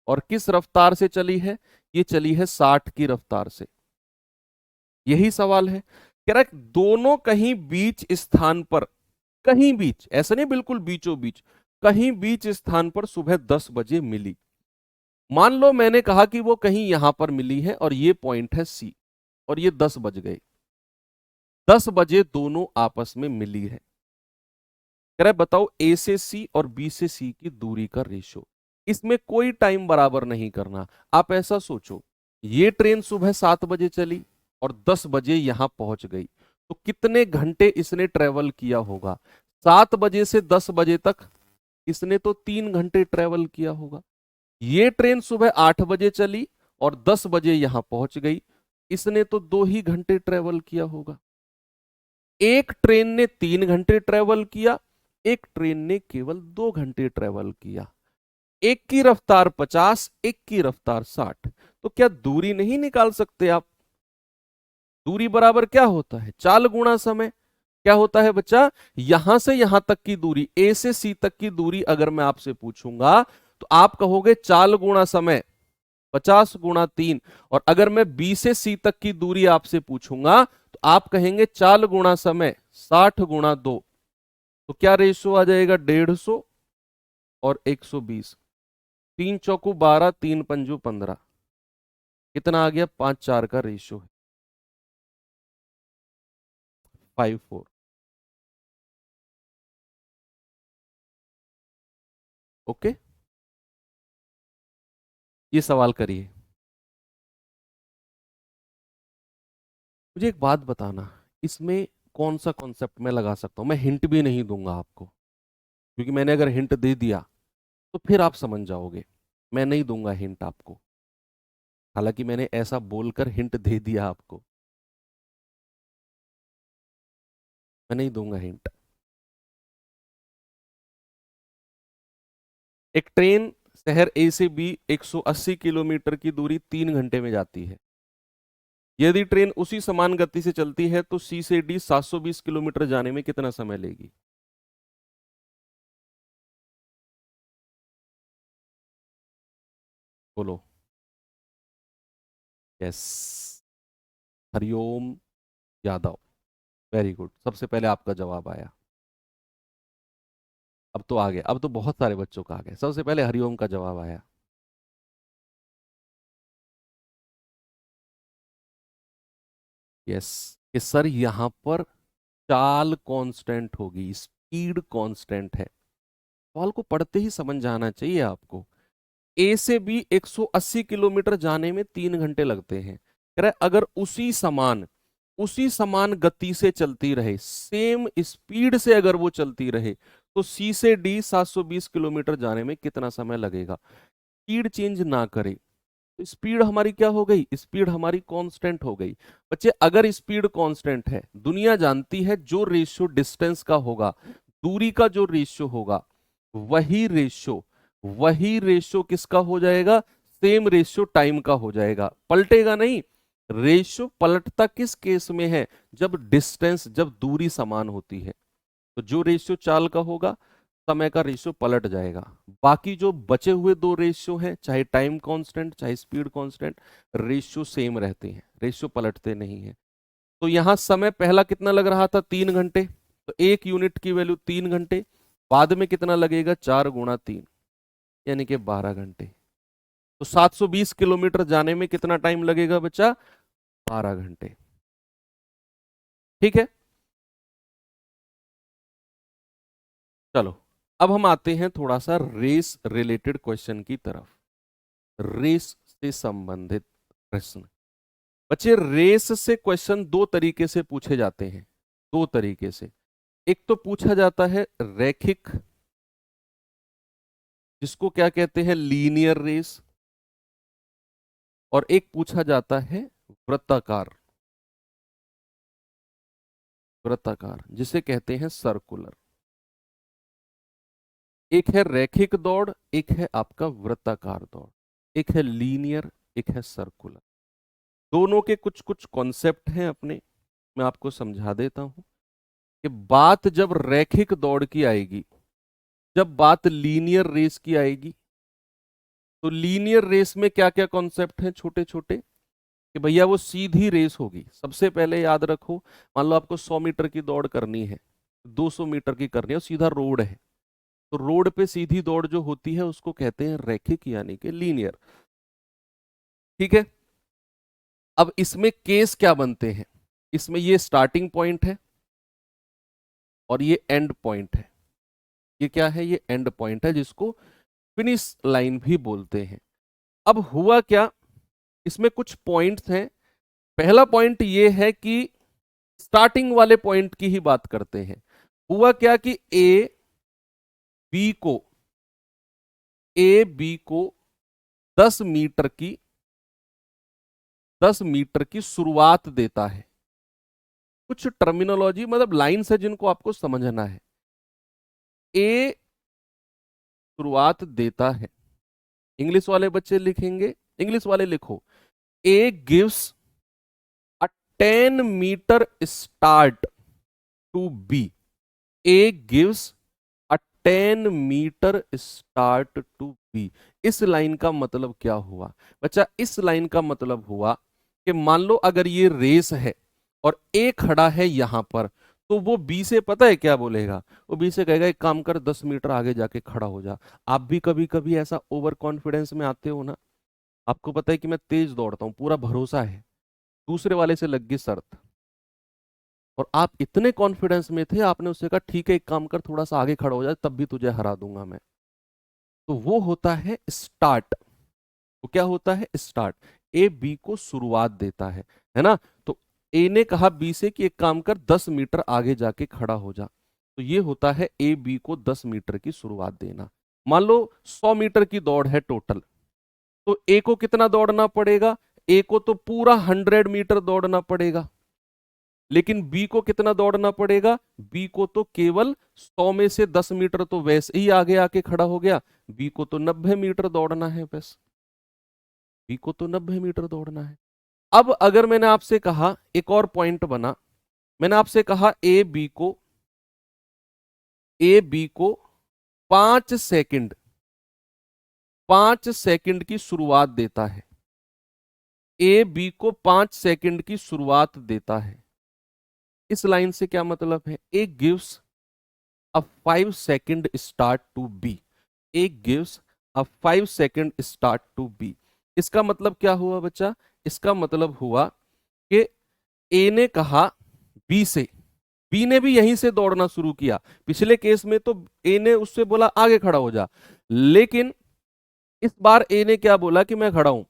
और किस रफ्तार से चली है, ये चली है 60 की रफ्तार से। यही सवाल है। कह रहा है दोनों कहीं बीच स्थान पर, कहीं बीच, ऐसा नहीं बिल्कुल बीचों बीच, कहीं बीच स्थान पर सुबह 10 बजे मिली। मान लो मैंने कहा कि वो कहीं यहां पर मिली है और ये पॉइंट है सी और ये 10 बज गए, 10 बजे दोनों आपस में मिली है। कह रहा है बताओ ए से सी और बी से सी की दूरी का रेशो। इसमें कोई टाइम बराबर नहीं करना। आप ऐसा सोचो, ये ट्रेन सुबह 7 बजे चली और 10 बजे यहां पहुंच गई, तो कितने घंटे इसने ट्रेवल किया होगा। 7 बजे से 10 बजे तक इसने तो 3 घंटे ट्रेवल किया होगा। ये ट्रेन सुबह 8 बजे चली और 10 बजे यहां पहुंच गई, इसने तो 2 ही घंटे ट्रेवल किया होगा। एक ट्रेन ने 3 घंटे ट्रेवल किया, एक ट्रेन ने केवल 2 घंटे ट्रेवल किया। एक की रफ्तार 50, एक की रफ्तार 60, तो क्या दूरी नहीं निकाल सकते आप। दूरी बराबर क्या होता है, चाल गुणा समय। क्या होता है बच्चा, यहां से यहां तक की दूरी, ए से सी तक की दूरी अगर मैं आपसे पूछूंगा तो आप कहोगे चाल गुणा समय 50 गुणा 3, और अगर मैं बी से सी तक की दूरी आपसे पूछूंगा तो आप कहेंगे चाल गुणा समय 60 गुणा 2। तो क्या रेशो आ जाएगा, 150 और 120। 3 चौकू 12, 3 पंजू 15, कितना आ गया, 5-4 का रेशो है, 5-4। ओके, ये सवाल करिए। मुझे एक बात बताना, इसमें कौन सा कॉन्सेप्ट मैं लगा सकता हूं। मैं हिंट भी नहीं दूंगा आपको, क्योंकि मैंने अगर हिंट दे दिया तो फिर आप समझ जाओगे। मैं नहीं दूंगा हिंट आपको। हालांकि मैंने ऐसा बोलकर हिंट दे दिया आपको, मैं नहीं दूंगा हिंट। एक ट्रेन शहर ए से बी 180 किलोमीटर की दूरी 3 घंटे में जाती है। यदि ट्रेन उसी समान गति से चलती है तो सी से डी 720 किलोमीटर जाने में कितना समय लेगी? बोलो। Yes, Hariom Yadav, very good, सबसे पहले आपका जवाब आया। अब तो आ गया, अब तो बहुत सारे बच्चों का आ गया, सबसे पहले हरिओम का जवाब आया। यस, कि सर यहां पर चाल कांस्टेंट होगी, स्पीड कांस्टेंट है। सवाल को पढ़ते ही समझ जाना चाहिए आपको। ए से बी 180 किलोमीटर जाने में 3 घंटे लगते हैं। कह रहा है अगर उसी समान गति से चलती रहे, सेम स्पीड से अगर वो चलती रहे, तो सी से डी 720 किलोमीटर जाने में कितना समय लगेगा? स्पीड चेंज ना करे तो स्पीड हमारी क्या हो गई? स्पीड हमारी कांस्टेंट हो गई। बच्चे अगर स्पीड कांस्टेंट है, दुनिया जानती है जो रेशियो डिस्टेंस का होगा, दूरी का जो रेशियो होगा, वही रेशियो वही रेशियो किसका हो जाएगा? सेम रेशियो टाइम का हो जाएगा, पलटेगा नहीं। रेशियो पलटता किस केस में है? जब दूरी समान होती है। तो जो रेशियो चाल का होगा, समय का रेशियो पलट जाएगा। बाकी जो बचे हुए दो रेशियो हैं, चाहे टाइम कांस्टेंट चाहे स्पीड कांस्टेंट, रेशियो सेम रहते हैं, रेशियो पलटते नहीं है। तो यहां समय पहला कितना लग रहा था? 3 घंटे। तो एक यूनिट की वैल्यू 3 घंटे, बाद में कितना लगेगा? 4 × 3, यानी कि 12 घंटे। तो 720 किलोमीटर जाने में कितना टाइम लगेगा बच्चा? 12 घंटे। ठीक है, चलो अब हम आते हैं थोड़ा सा रेस रिलेटेड क्वेश्चन की तरफ। रेस से संबंधित प्रश्न। बच्चे रेस से क्वेश्चन दो तरीके से पूछे जाते हैं, दो तरीके से। एक तो पूछा जाता है रैखिक, जिसको क्या कहते हैं? Linear race. और एक पूछा जाता है वृत्ताकार, वृत्ताकार जिसे कहते हैं सर्कुलर। एक है रैखिक दौड़, एक है आपका वृत्ताकार दौड़। एक है लीनियर, एक है सर्कुलर। दोनों के कुछ कुछ कॉन्सेप्ट हैं अपने, मैं आपको समझा देता हूं। कि बात जब रैखिक दौड़ की आएगी, जब बात लीनियर रेस की आएगी, तो लीनियर रेस में क्या क्या कॉन्सेप्ट हैं छोटे छोटे? कि भैया वो सीधी रेस होगी। सबसे पहले याद रखो, मान लो आपको 100 मीटर की दौड़ करनी है, 200 मीटर की करनी है, और सीधा रोड है, तो रोड पे सीधी दौड़ जो होती है उसको कहते हैं रैखिक, यानी कि लीनियर। ठीक है, अब इसमें केस क्या बनते हैं? इसमें ये स्टार्टिंग पॉइंट है और ये एंड पॉइंट है। ये क्या है? ये एंड पॉइंट है, जिसको फिनिश लाइन भी बोलते हैं। अब हुआ क्या, इसमें कुछ पॉइंट्स हैं। पहला पॉइंट ये है कि स्टार्टिंग वाले पॉइंट की ही बात करते हैं। हुआ क्या कि बी को ए बी को 10 मीटर की 10 मीटर की शुरुआत देता है। कुछ टर्मिनोलॉजी मतलब लाइंस है जिनको आपको समझना है। ए शुरुआत देता है, इंग्लिश वाले बच्चे लिखेंगे, इंग्लिश वाले लिखो, A gives a 10 metre start to B. A gives a 10 metre start to B. इस लाइन का मतलब क्या हुआ बच्चा? इस लाइन का मतलब हुआ कि मान लो अगर ये रेस है और ए खड़ा है यहां पर, तो वो बी से पता है क्या बोलेगा? वो बी से कहेगा एक काम कर, 10 मीटर आगे जाके खड़ा हो जा। आप भी कभी कभी ऐसा ओवर कॉन्फिडेंस में आते हो ना, आपको पता है कि मैं तेज दौड़ता हूं, पूरा भरोसा है, दूसरे वाले से लग गई शर्त, और आप इतने कॉन्फिडेंस में थे, आपने उससे कहा ठीक है एक काम कर, थोड़ा सा आगे खड़ा हो जाए, तब भी तुझे हरा दूंगा मैं। तो वो होता है स्टार्ट। तो क्या होता है? स्टार्ट। ए बी को शुरुआत देता है ना? तो ए ने कहा बी से कि एक काम कर, 10 मीटर आगे जाके खड़ा हो जा। तो ये होता है ए बी को 10 मीटर की शुरुआत देना। मान लो 100 मीटर की दौड़ है टोटल, तो ए को कितना दौड़ना पड़ेगा, ए को तो पूरा 100 मीटर दौड़ना पड़ेगा, लेकिन बी को कितना दौड़ना पड़ेगा, बी को तो केवल 100 में से 10 मीटर तो वैसे ही आगे आके खड़ा हो गया, बी को तो 90 मीटर दौड़ना है, बस बी को तो 90 मीटर दौड़ना है। अब अगर मैंने आपसे कहा, एक और पॉइंट बना, मैंने आपसे कहा ए बी को 5 सेकंड 5 सेकंड की शुरुआत देता है, ए बी को 5 सेकंड की शुरुआत देता है। इस लाइन से क्या मतलब है, A gives a 5 second start to B, A gives a 5 second start to B. इसका मतलब क्या हुआ बच्चा, इसका मतलब हुआ कि ए ने कहा बी से, बी ने भी यहीं से दौड़ना शुरू किया। पिछले केस में तो ए ने उससे बोला आगे खड़ा हो जा, लेकिन इस बार ए ने क्या बोला कि मैं खड़ा हूं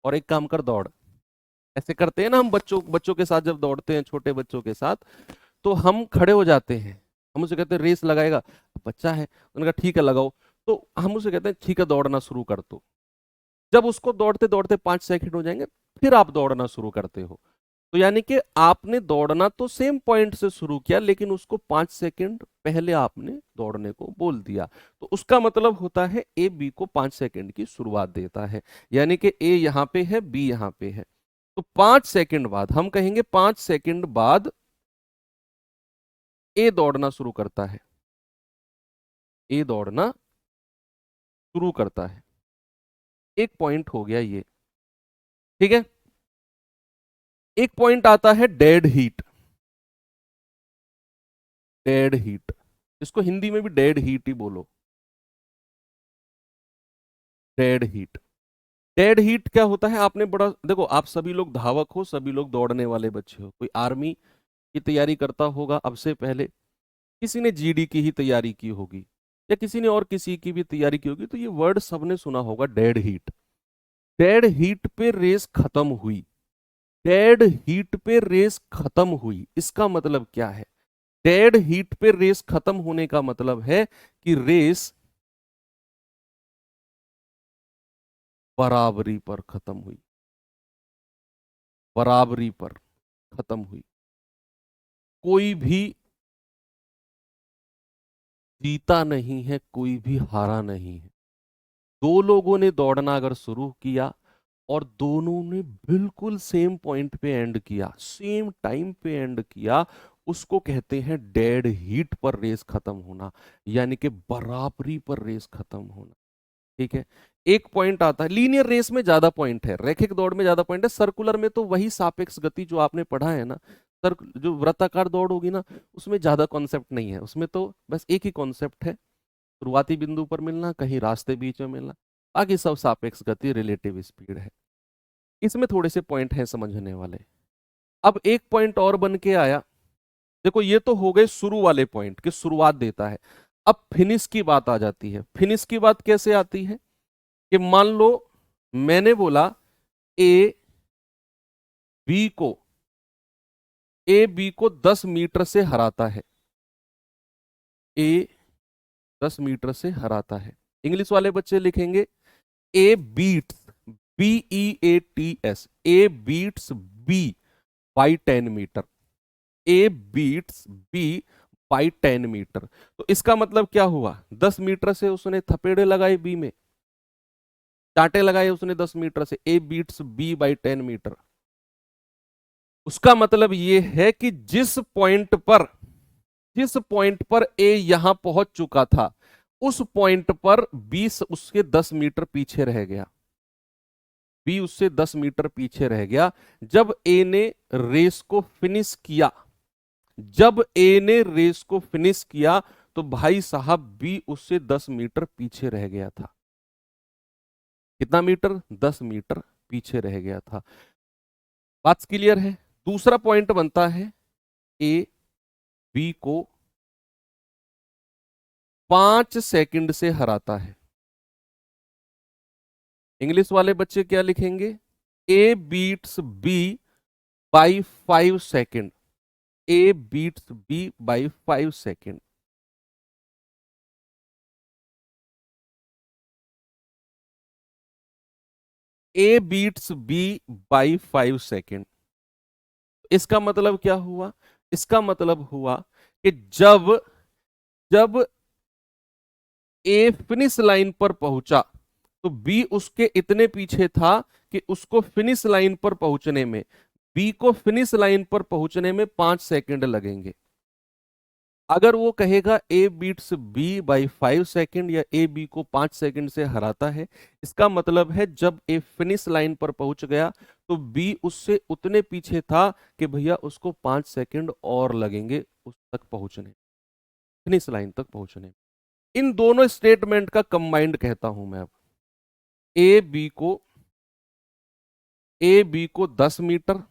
और एक काम कर दौड़। ऐसे करते हैं ना हम बच्चों बच्चों के साथ, जब दौड़ते हैं छोटे बच्चों के साथ, तो हम खड़े हो जाते हैं, हम उसे कहते हैं रेस लगाएगा, बच्चा है उनका ठीक है लगाओ, तो हम उसे कहते हैं ठीक है दौड़ना शुरू कर दो। जब उसको दौड़ते दौड़ते 5 सेकंड हो जाएंगे, फिर आप दौड़ना शुरू करते हो। तो यानी कि आपने दौड़ना तो सेम पॉइंट से शुरू किया, लेकिन उसको 5 सेकंड पहले आपने दौड़ने को बोल दिया। तो उसका मतलब होता है ए बी को 5 सेकंड की शुरुआत देता है, यानी कि ए यहां पे है, बी यहां पे है। तो 5 सेकंड बाद हम कहेंगे, 5 सेकंड बाद ए दौड़ना शुरू करता है, ए दौड़ना शुरू करता है। एक पॉइंट हो गया ये, ठीक है। एक पॉइंट आता है डेड हीट, डेड हीट, इसको हिंदी में भी डेड हीट ही बोलो, डेड हीट। डेड हीट क्या होता है, आपने बड़ा देखो, आप सभी लोग धावक हो, सभी लोग दौड़ने वाले बच्चे हो, कोई आर्मी की तैयारी करता होगा अब से पहले, किसी ने जीडी की ही तैयारी की होगी, या किसी ने और किसी की भी तैयारी की होगी, तो ये वर्ड सबने सुना होगा, डेड हीट। डेड हीट पे रेस खत्म हुई, डेड हीट पे रेस खत्म हुई, इसका मतलब क्या है, डेड हीट पे रेस खत्म होने का मतलब है कि रेस बराबरी पर खत्म हुई, बराबरी पर खत्म हुई, कोई भी जीता नहीं है, कोई भी हारा नहीं है। दो लोगों ने दौड़ना अगर शुरू किया और दोनों ने बिल्कुल सेम पॉइंट पे एंड किया, सेम टाइम पे एंड किया, उसको कहते हैं डेड हीट पर रेस खत्म होना, यानी कि बराबरी पर रेस खत्म होना, ठीक है। एक पॉइंट आता है, लीनियर रेस में ज्यादा पॉइंट है, रैखिक दौड़ में ज्यादा पॉइंट है, सर्कुलर में तो वही सापेक्ष गति जो आपने पढ़ा है ना, सर जो वृत्ताकार दौड़ होगी ना, उसमें ज्यादा कॉन्सेप्ट नहीं है, उसमें तो बस एक ही कॉन्सेप्ट है, शुरुआती बिंदु पर मिलना, कहीं रास्ते बीच में मिलना, बाकी सब सापेक्ष गति, रिलेटिव स्पीड है। इसमें थोड़े से पॉइंट हैं समझने वाले। अब एक पॉइंट और बन के आया, देखो ये तो हो गए शुरू वाले पॉइंट कि शुरुआत देता है। अब फिनिश की बात आ जाती है। फिनिश की बात कैसे आती है कि मान लो मैंने बोला ए बी को ए बी को 10 मीटर से हराता है, ए 10 मीटर से हराता है। इंग्लिश वाले बच्चे लिखेंगे A beats, BEATS, A beats B by 10 metre, A beats B by 10 metre. तो इसका मतलब क्या हुआ, 10 मीटर से उसने थपेड़े लगाए बी में, चांटे लगाए उसने 10 मीटर से, A beats B by 10 metre. उसका मतलब यह है कि जिस पॉइंट पर ए यहां पहुंच चुका था, उस पॉइंट पर 20 उसके 10 मीटर पीछे रह गया, बी उससे 10 मीटर पीछे रह गया। जब ए ने रेस को फिनिश किया, जब ए ने रेस को फिनिश किया, तो भाई साहब बी उससे 10 मीटर पीछे रह गया था। कितना मीटर, 10 मीटर पीछे रह गया था। बात क्लियर है। दूसरा पॉइंट बनता है ए बी को 5 सेकंड से हराता है। इंग्लिश वाले बच्चे क्या लिखेंगे, A beats B by 5 second, A beats B by 5 second. A beats B by 5 second. इसका मतलब क्या हुआ? इसका मतलब हुआ कि जब जब ए फिनिश लाइन पर पहुंचा तो बी उसके इतने पीछे था कि उसको फिनिश लाइन पर पहुंचने में, बी को फिनिश लाइन पर पहुंचने में 5 सेकंड लगेंगे। अगर वो कहेगा A beats B by 5 second या ए बी को 5 सेकंड से हराता है, इसका मतलब है जब ए फिनिश लाइन पर पहुंच गया तो बी उससे उतने पीछे था कि भैया उसको 5 सेकंड और लगेंगे उस तक पहुंचने, फिनिश लाइन तक पहुंचने। इन दोनों स्टेटमेंट का कंबाइंड कहता हूं मैं अब। ए बी को 10 मीटर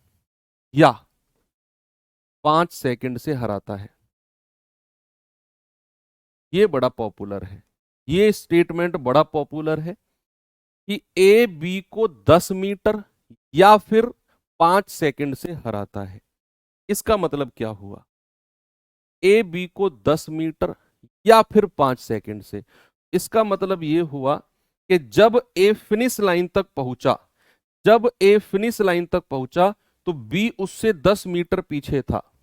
या 5 सेकंड से हराता है। ये बड़ा पॉपुलर है, ये स्टेटमेंट बड़ा पॉपुलर है कि ए बी को 10 मीटर या फिर 5 सेकंड से हराता है। इसका मतलब क्या हुआ? ए बी को 10 मीटर या फिर 5 सेकंड से, इसका मतलब ये हुआ कि जब ए फिनिश लाइन तक पहुंचा, जब ए फिनिश लाइन तक पहुंचा तो बी उससे 10 मीटर पीछे था,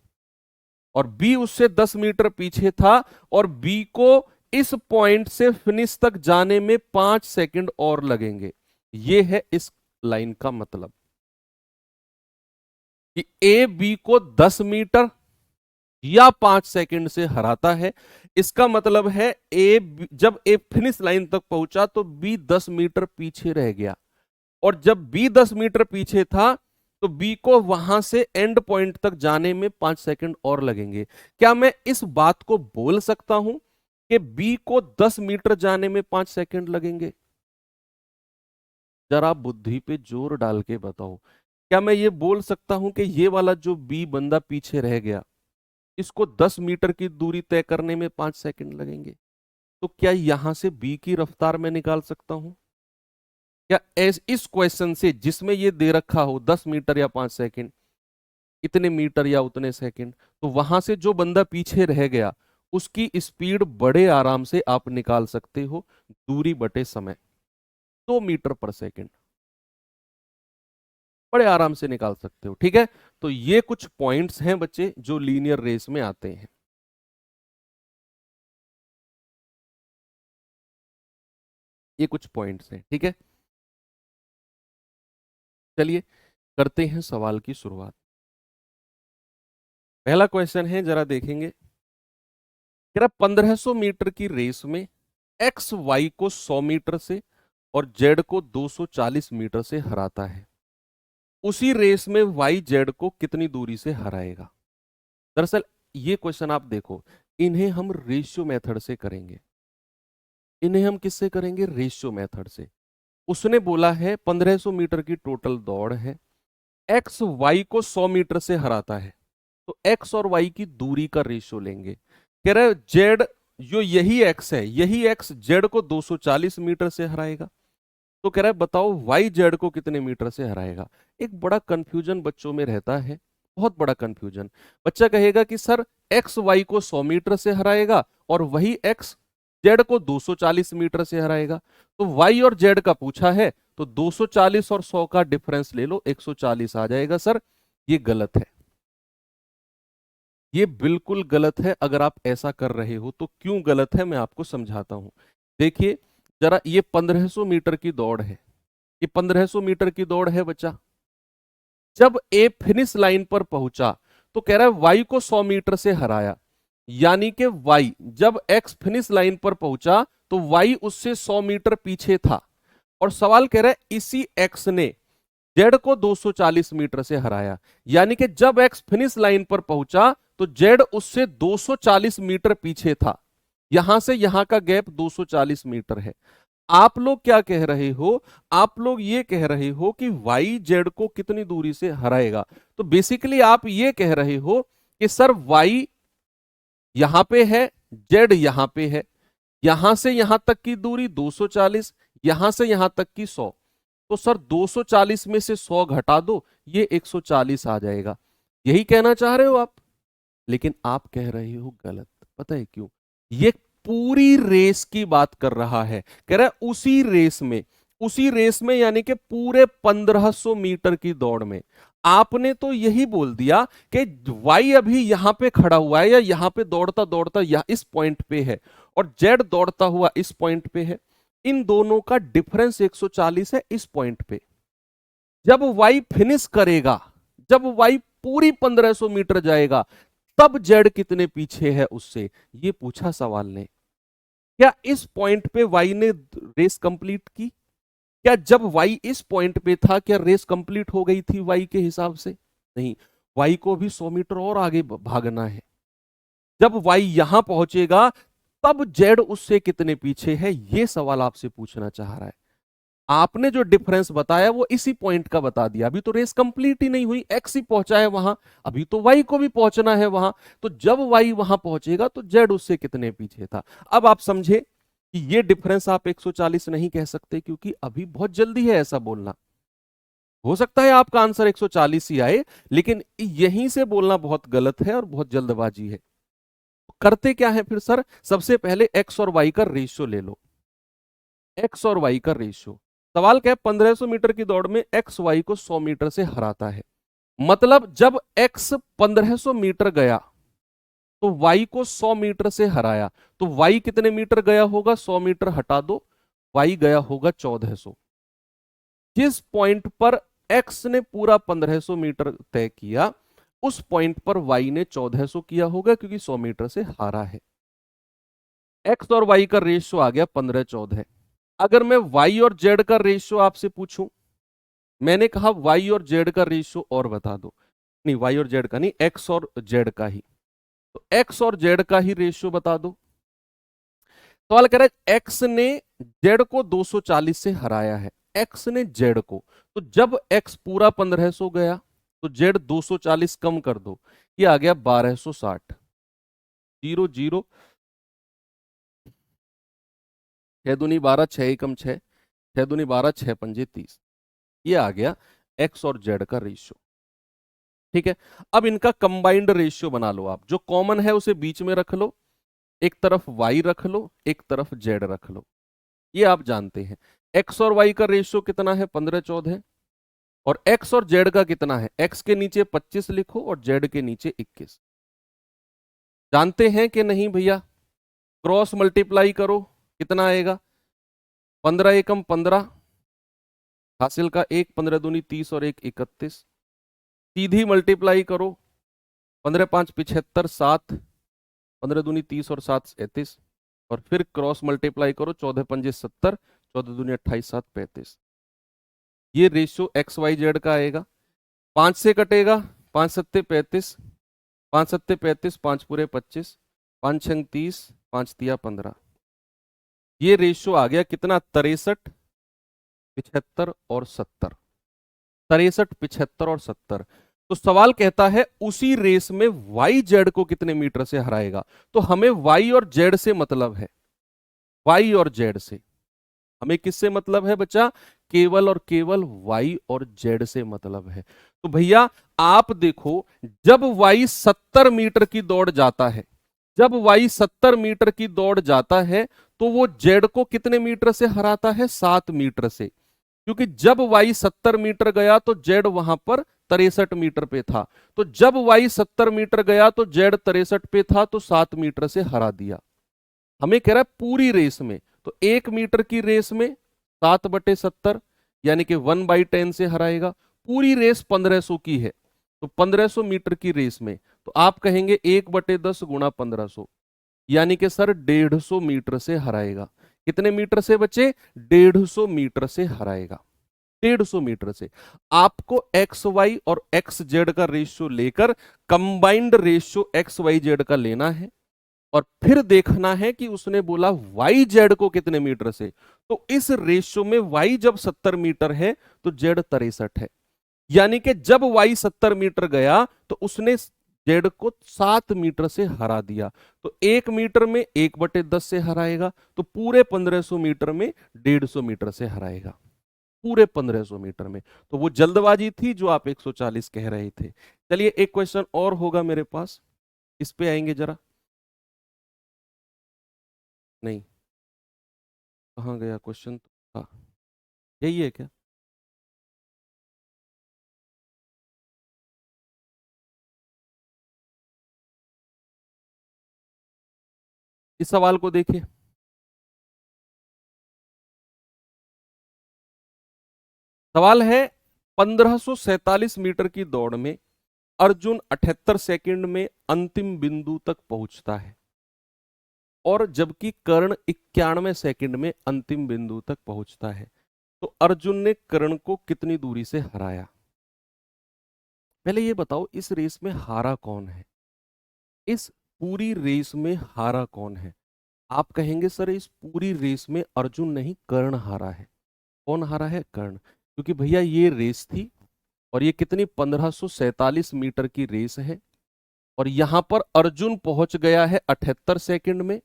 और बी उससे 10 मीटर पीछे था, और बी को इस पॉइंट से फिनिश तक जाने में 5 सेकंड और लगेंगे। यह है इस लाइन का मतलब कि ए बी को 10 मीटर या 5 सेकंड से हराता है। इसका मतलब है जब ए फिनिश लाइन तक पहुंचा तो बी 10 मीटर पीछे रह गया, और जब बी 10 मीटर पीछे था तो बी को वहां से एंड पॉइंट तक जाने में 5 सेकंड और लगेंगे। क्या मैं इस बात को बोल सकता हूं कि बी को 10 मीटर जाने में 5 सेकंड लगेंगे? जरा बुद्धि पे जोर डाल के बताओ, क्या मैं ये बोल सकता हूं कि ये वाला जो बी बंदा पीछे रह गया, इसको 10 मीटर की दूरी तय करने में 5 सेकंड लगेंगे? तो क्या यहां से बी की रफ्तार में निकाल सकता हूं? क्या इस क्वेश्चन से जिसमें ये दे रखा हो 10 मीटर या 5 सेकंड, इतने मीटर या उतने सेकंड, तो वहां से जो बंदा पीछे रह गया उसकी स्पीड बड़े आराम से आप निकाल सकते हो, दूरी बटे समय, 2 मीटर पर सेकंड, बड़े आराम से निकाल सकते हो। ठीक है, तो ये कुछ पॉइंट्स हैं बच्चे जो लीनियर रेस में आते हैं। ये कुछ पॉइंट्स हैं, ठीक है। चलिए करते हैं सवाल की शुरुआत। पहला क्वेश्चन है, जरा देखेंगे। कह रहा 1500 मीटर की रेस में एक्स वाई को 100 मीटर से और जेड को 240 मीटर से हराता है। उसी रेस में वाई जेड को कितनी दूरी से हराएगा? दरअसल ये क्वेश्चन आप देखो, इन्हें हम रेशियो मेथड से करेंगे। इन्हें हम किससे करेंगे? रेशियो मेथड से। उसने बोला है 1500 मीटर की टोटल दौड़ है, एक्स वाई को 100 मीटर से हराता है, तो एक्स और वाई की दूरी का रेशियो लेंगे। कह रहे जेड, जो यही एक्स है, यही एक्स जेड को 240 मीटर से हराएगा, तो कह रहा है बताओ वाई जेड को कितने मीटर से हराएगा। एक बड़ा कंफ्यूजन बच्चों में रहता है, बहुत बड़ा कंफ्यूजन। बच्चा कहेगा कि सर एक्स वाई को 100 मीटर से हराएगा और वही एक्स जेड को 240 मीटर से हराएगा, तो वाई और जेड का पूछा है तो 240 और 100 का डिफरेंस ले लो, 140 आ जाएगा। सर ये गलत है, ये बिल्कुल गलत है। अगर आप ऐसा कर रहे हो तो क्यों गलत है मैं आपको समझाता हूं। देखिए जरा, ये 1500 मीटर की दौड़ है, ये 1500 मीटर की दौड़ है बच्चा। जब ए फिनिश लाइन पर पहुंचा तो कह रहा है वाई को 100 मीटर से हराया, यानी कि वाई जब एक्स फिनिश लाइन पर पहुंचा तो वाई उससे 100 मीटर पीछे था, और सवाल कह रहा है इसी एक्स ने जेड को 240 मीटर से हराया, यानी कि जब एक्स फिनिश लाइन पर पहुंचा तो जेड उससे 240 मीटर पीछे था। यहां से यहां का गैप 240 मीटर है। आप लोग क्या कह रहे हो? आप लोग ये कह रहे हो कि वाई जेड को कितनी दूरी से हराएगा। तो बेसिकली आप ये कह रहे हो कि सर वाई यहां पे है, जेड यहां पे है, यहां से यहां तक की दूरी 240, यहां से यहां तक की 100, तो सर 240 में से 100 घटा दो, ये 140 आ जाएगा। यही कहना चाह रहे हो आप, लेकिन आप कह रहे हो गलत। पता है क्यों? ये पूरी रेस की बात कर रहा है। कह रहा है उसी रेस में उसी रेस में, यानी कि पूरे 1500 मीटर की दौड़ में। आपने तो यही बोल दिया कि वाई अभी यहां पे खड़ा हुआ है या यहां पे दौड़ता दौड़ता इस पॉइंट पे है, और जेड दौड़ता हुआ इस पॉइंट पे है। इन दोनों का डिफरेंस 140 है इस पॉइंट पे। जब वाई फिनिश करेगा, जब वाई पूरी 1500 मीटर जाएगा, तब जेड कितने पीछे है उससे, ये पूछा सवाल ने। क्या इस पॉइंट पे वाई ने रेस कंप्लीट की? क्या जब वाई इस पॉइंट पे था, क्या रेस कंप्लीट हो गई थी वाई के हिसाब से? नहीं, वाई को भी 100 मीटर और आगे भागना है। जब वाई यहां पहुंचेगा, तब जेड उससे कितने पीछे है, ये सवाल आपसे पूछना चाह रहा है। आपने जो डिफरेंस बताया वो इसी पॉइंट का बता दिया। अभी तो रेस कंप्लीट ही नहीं हुई, एक्स ही पहुंचा है वहां, अभी तो वाई को भी पहुंचना है वहां। तो जब वाई वहां पहुंचेगा तो जेड उससे कितने पीछे था। अब आप समझे कि ये डिफरेंस आप 140 नहीं कह सकते, क्योंकि अभी बहुत जल्दी है ऐसा बोलना। हो सकता है आपका आंसर 140 ही आए, लेकिन यहीं से बोलना बहुत गलत है और बहुत जल्दबाजी है। करते क्या है फिर सर, सबसे पहले एक्स और वाई का रेशियो ले लो। एक्स और वाई का रेशियो, सवाल क्या है, 1500 मीटर की दौड़ में एक्स वाई को 100 मीटर से हराता है। मतलब जब एक्स 1500 मीटर गया तो वाई को 100 मीटर से हराया, तो वाई कितने मीटर गया होगा, 100 मीटर हटा दो, वाई गया होगा 1400। जिस पॉइंट पर एक्स ने पूरा 1500 मीटर तय किया, उस पॉइंट पर वाई ने 1400 किया होगा, क्योंकि 100 मीटर से हारा है। एक्स और वाई का रेशियो आ गया 15-14। अगर मैं वाई और जेड का रेशियो आपसे पूछूं, मैंने कहा वाई और जेड का रेशियो और बता दो, नहीं वाई और जेड का नहीं, एक्स और जेड का ही, तो एक्स और जेड का ही रेशियो बता दो। सवाल कह रहा है एक्स ने जेड को 240 से हराया है, एक्स ने जेड को, तो जब एक्स पूरा 1500 गया तो जेड 240 कम कर दो, ये आ गया 1260। 0 0, 6 दूनी 12, 6 एकम 6, 6 दूनी 12, 6 पंजे 30। ये आ गया एक्स और जेड का रेशियो। ठीक है, अब इनका कंबाइंड रेशियो बना लो आप, जो कॉमन है उसे बीच में रख लो, एक तरफ y रख लो, एक तरफ z रख लो। ये आप जानते हैं, x और y का रेशियो कितना है, 15-14, और x और z का कितना है, x के नीचे 25 लिखो और z के नीचे 21। जानते हैं कि नहीं भैया? क्रॉस मल्टीप्लाई करो, कितना आएगा, 15 एकम 15, हासिल का 1, 15 दूनी 30 और 1 31। सीधी मल्टीप्लाई करो, 15 5 75, 7, 15 दूनी 30 और 7 37, और फिर क्रॉस मल्टीप्लाई करो, 14 पंजे 70, 14 दूनी 28, 7 35। ये रेशियो एक्स वाई जेड का आएगा। 5 से कटेगा, 5 सत्ते 35, 5 सत्ते 35, 5 पूरे 25, 5 छंग 30, 5 तिया 15। ये रेशियो आ गया कितना, 63, 75 और 70। 63, 75 और 70। तो सवाल कहता है उसी रेस में वाई जेड को कितने मीटर से हराएगा। तो हमें वाई और जेड से मतलब है, वाई और जेड से। हमें किससे मतलब है बच्चा, केवल और केवल y और z से मतलब है। तो भैया आप देखो, जब y 70 मीटर की दौड़ जाता है, जब y 70 मीटर की दौड़ जाता है, तो वो z को कितने मीटर से हराता है, 7 मीटर से। क्योंकि जब y 70 मीटर गया तो z वहां पर 63 मीटर पे था, तो जब y 70 मीटर गया तो z 63 पे था, तो 7 मीटर से हरा दिया। हमें कह रहा है पूरी रेस में, तो 1 मीटर की रेस में 7/70, यानी कि 1/10 से हराएगा। पूरी रेस 1500 की है, तो 1500 मीटर की रेस में तो आप कहेंगे 1/10 गुणा 1500, यानी कि सर 150 मीटर से हराएगा। कितने मीटर से बच्चे, 150 मीटर से हराएगा। 150 मीटर से। आपको एक्स वाई और एक्स जेड का रेशियो लेकर combined ratio X Y Z का लेना है, और फिर देखना है कि उसने बोला वाई जेड को कितने मीटर से। तो इस रेशियो में वाई जब 70 मीटर है तो जेड 63 है, यानी कि जब वाई 70 मीटर गया तो उसने जेड को 7 मीटर से हरा दिया। तो 1 मीटर में 1/10 से हराएगा, तो पूरे 1500 मीटर में 150 मीटर से हराएगा, पूरे 1500 मीटर में। तो वो जल्दबाजी थी जो आप 140 कह रहे थे। चलिए एक क्वेश्चन और होगा मेरे पास, इस पे आएंगे जरा। नहीं, कहाँ गया क्वेश्चन, था यही है क्या? इस सवाल को देखिए, सवाल है 1547 मीटर की दौड़ में अर्जुन 78 सेकंड में अंतिम बिंदु तक पहुंचता है, और जबकि कर्ण 91 सेकंड में अंतिम बिंदु तक पहुंचता है। तो अर्जुन ने कर्ण को कितनी दूरी से हराया? पहले ये बताओ, इस रेस में हारा कौन है? इस पूरी रेस में हारा कौन है? आप कहेंगे सर इस पूरी रेस में अर्जुन नहीं कर्ण हारा है। कौन हारा है? कर्ण। क्योंकि भैया ये रेस थी, और ये कितनी 1547 मीटर की रेस है, और यहां पर अर्जुन पहुंच गया है 78 सेकंड में,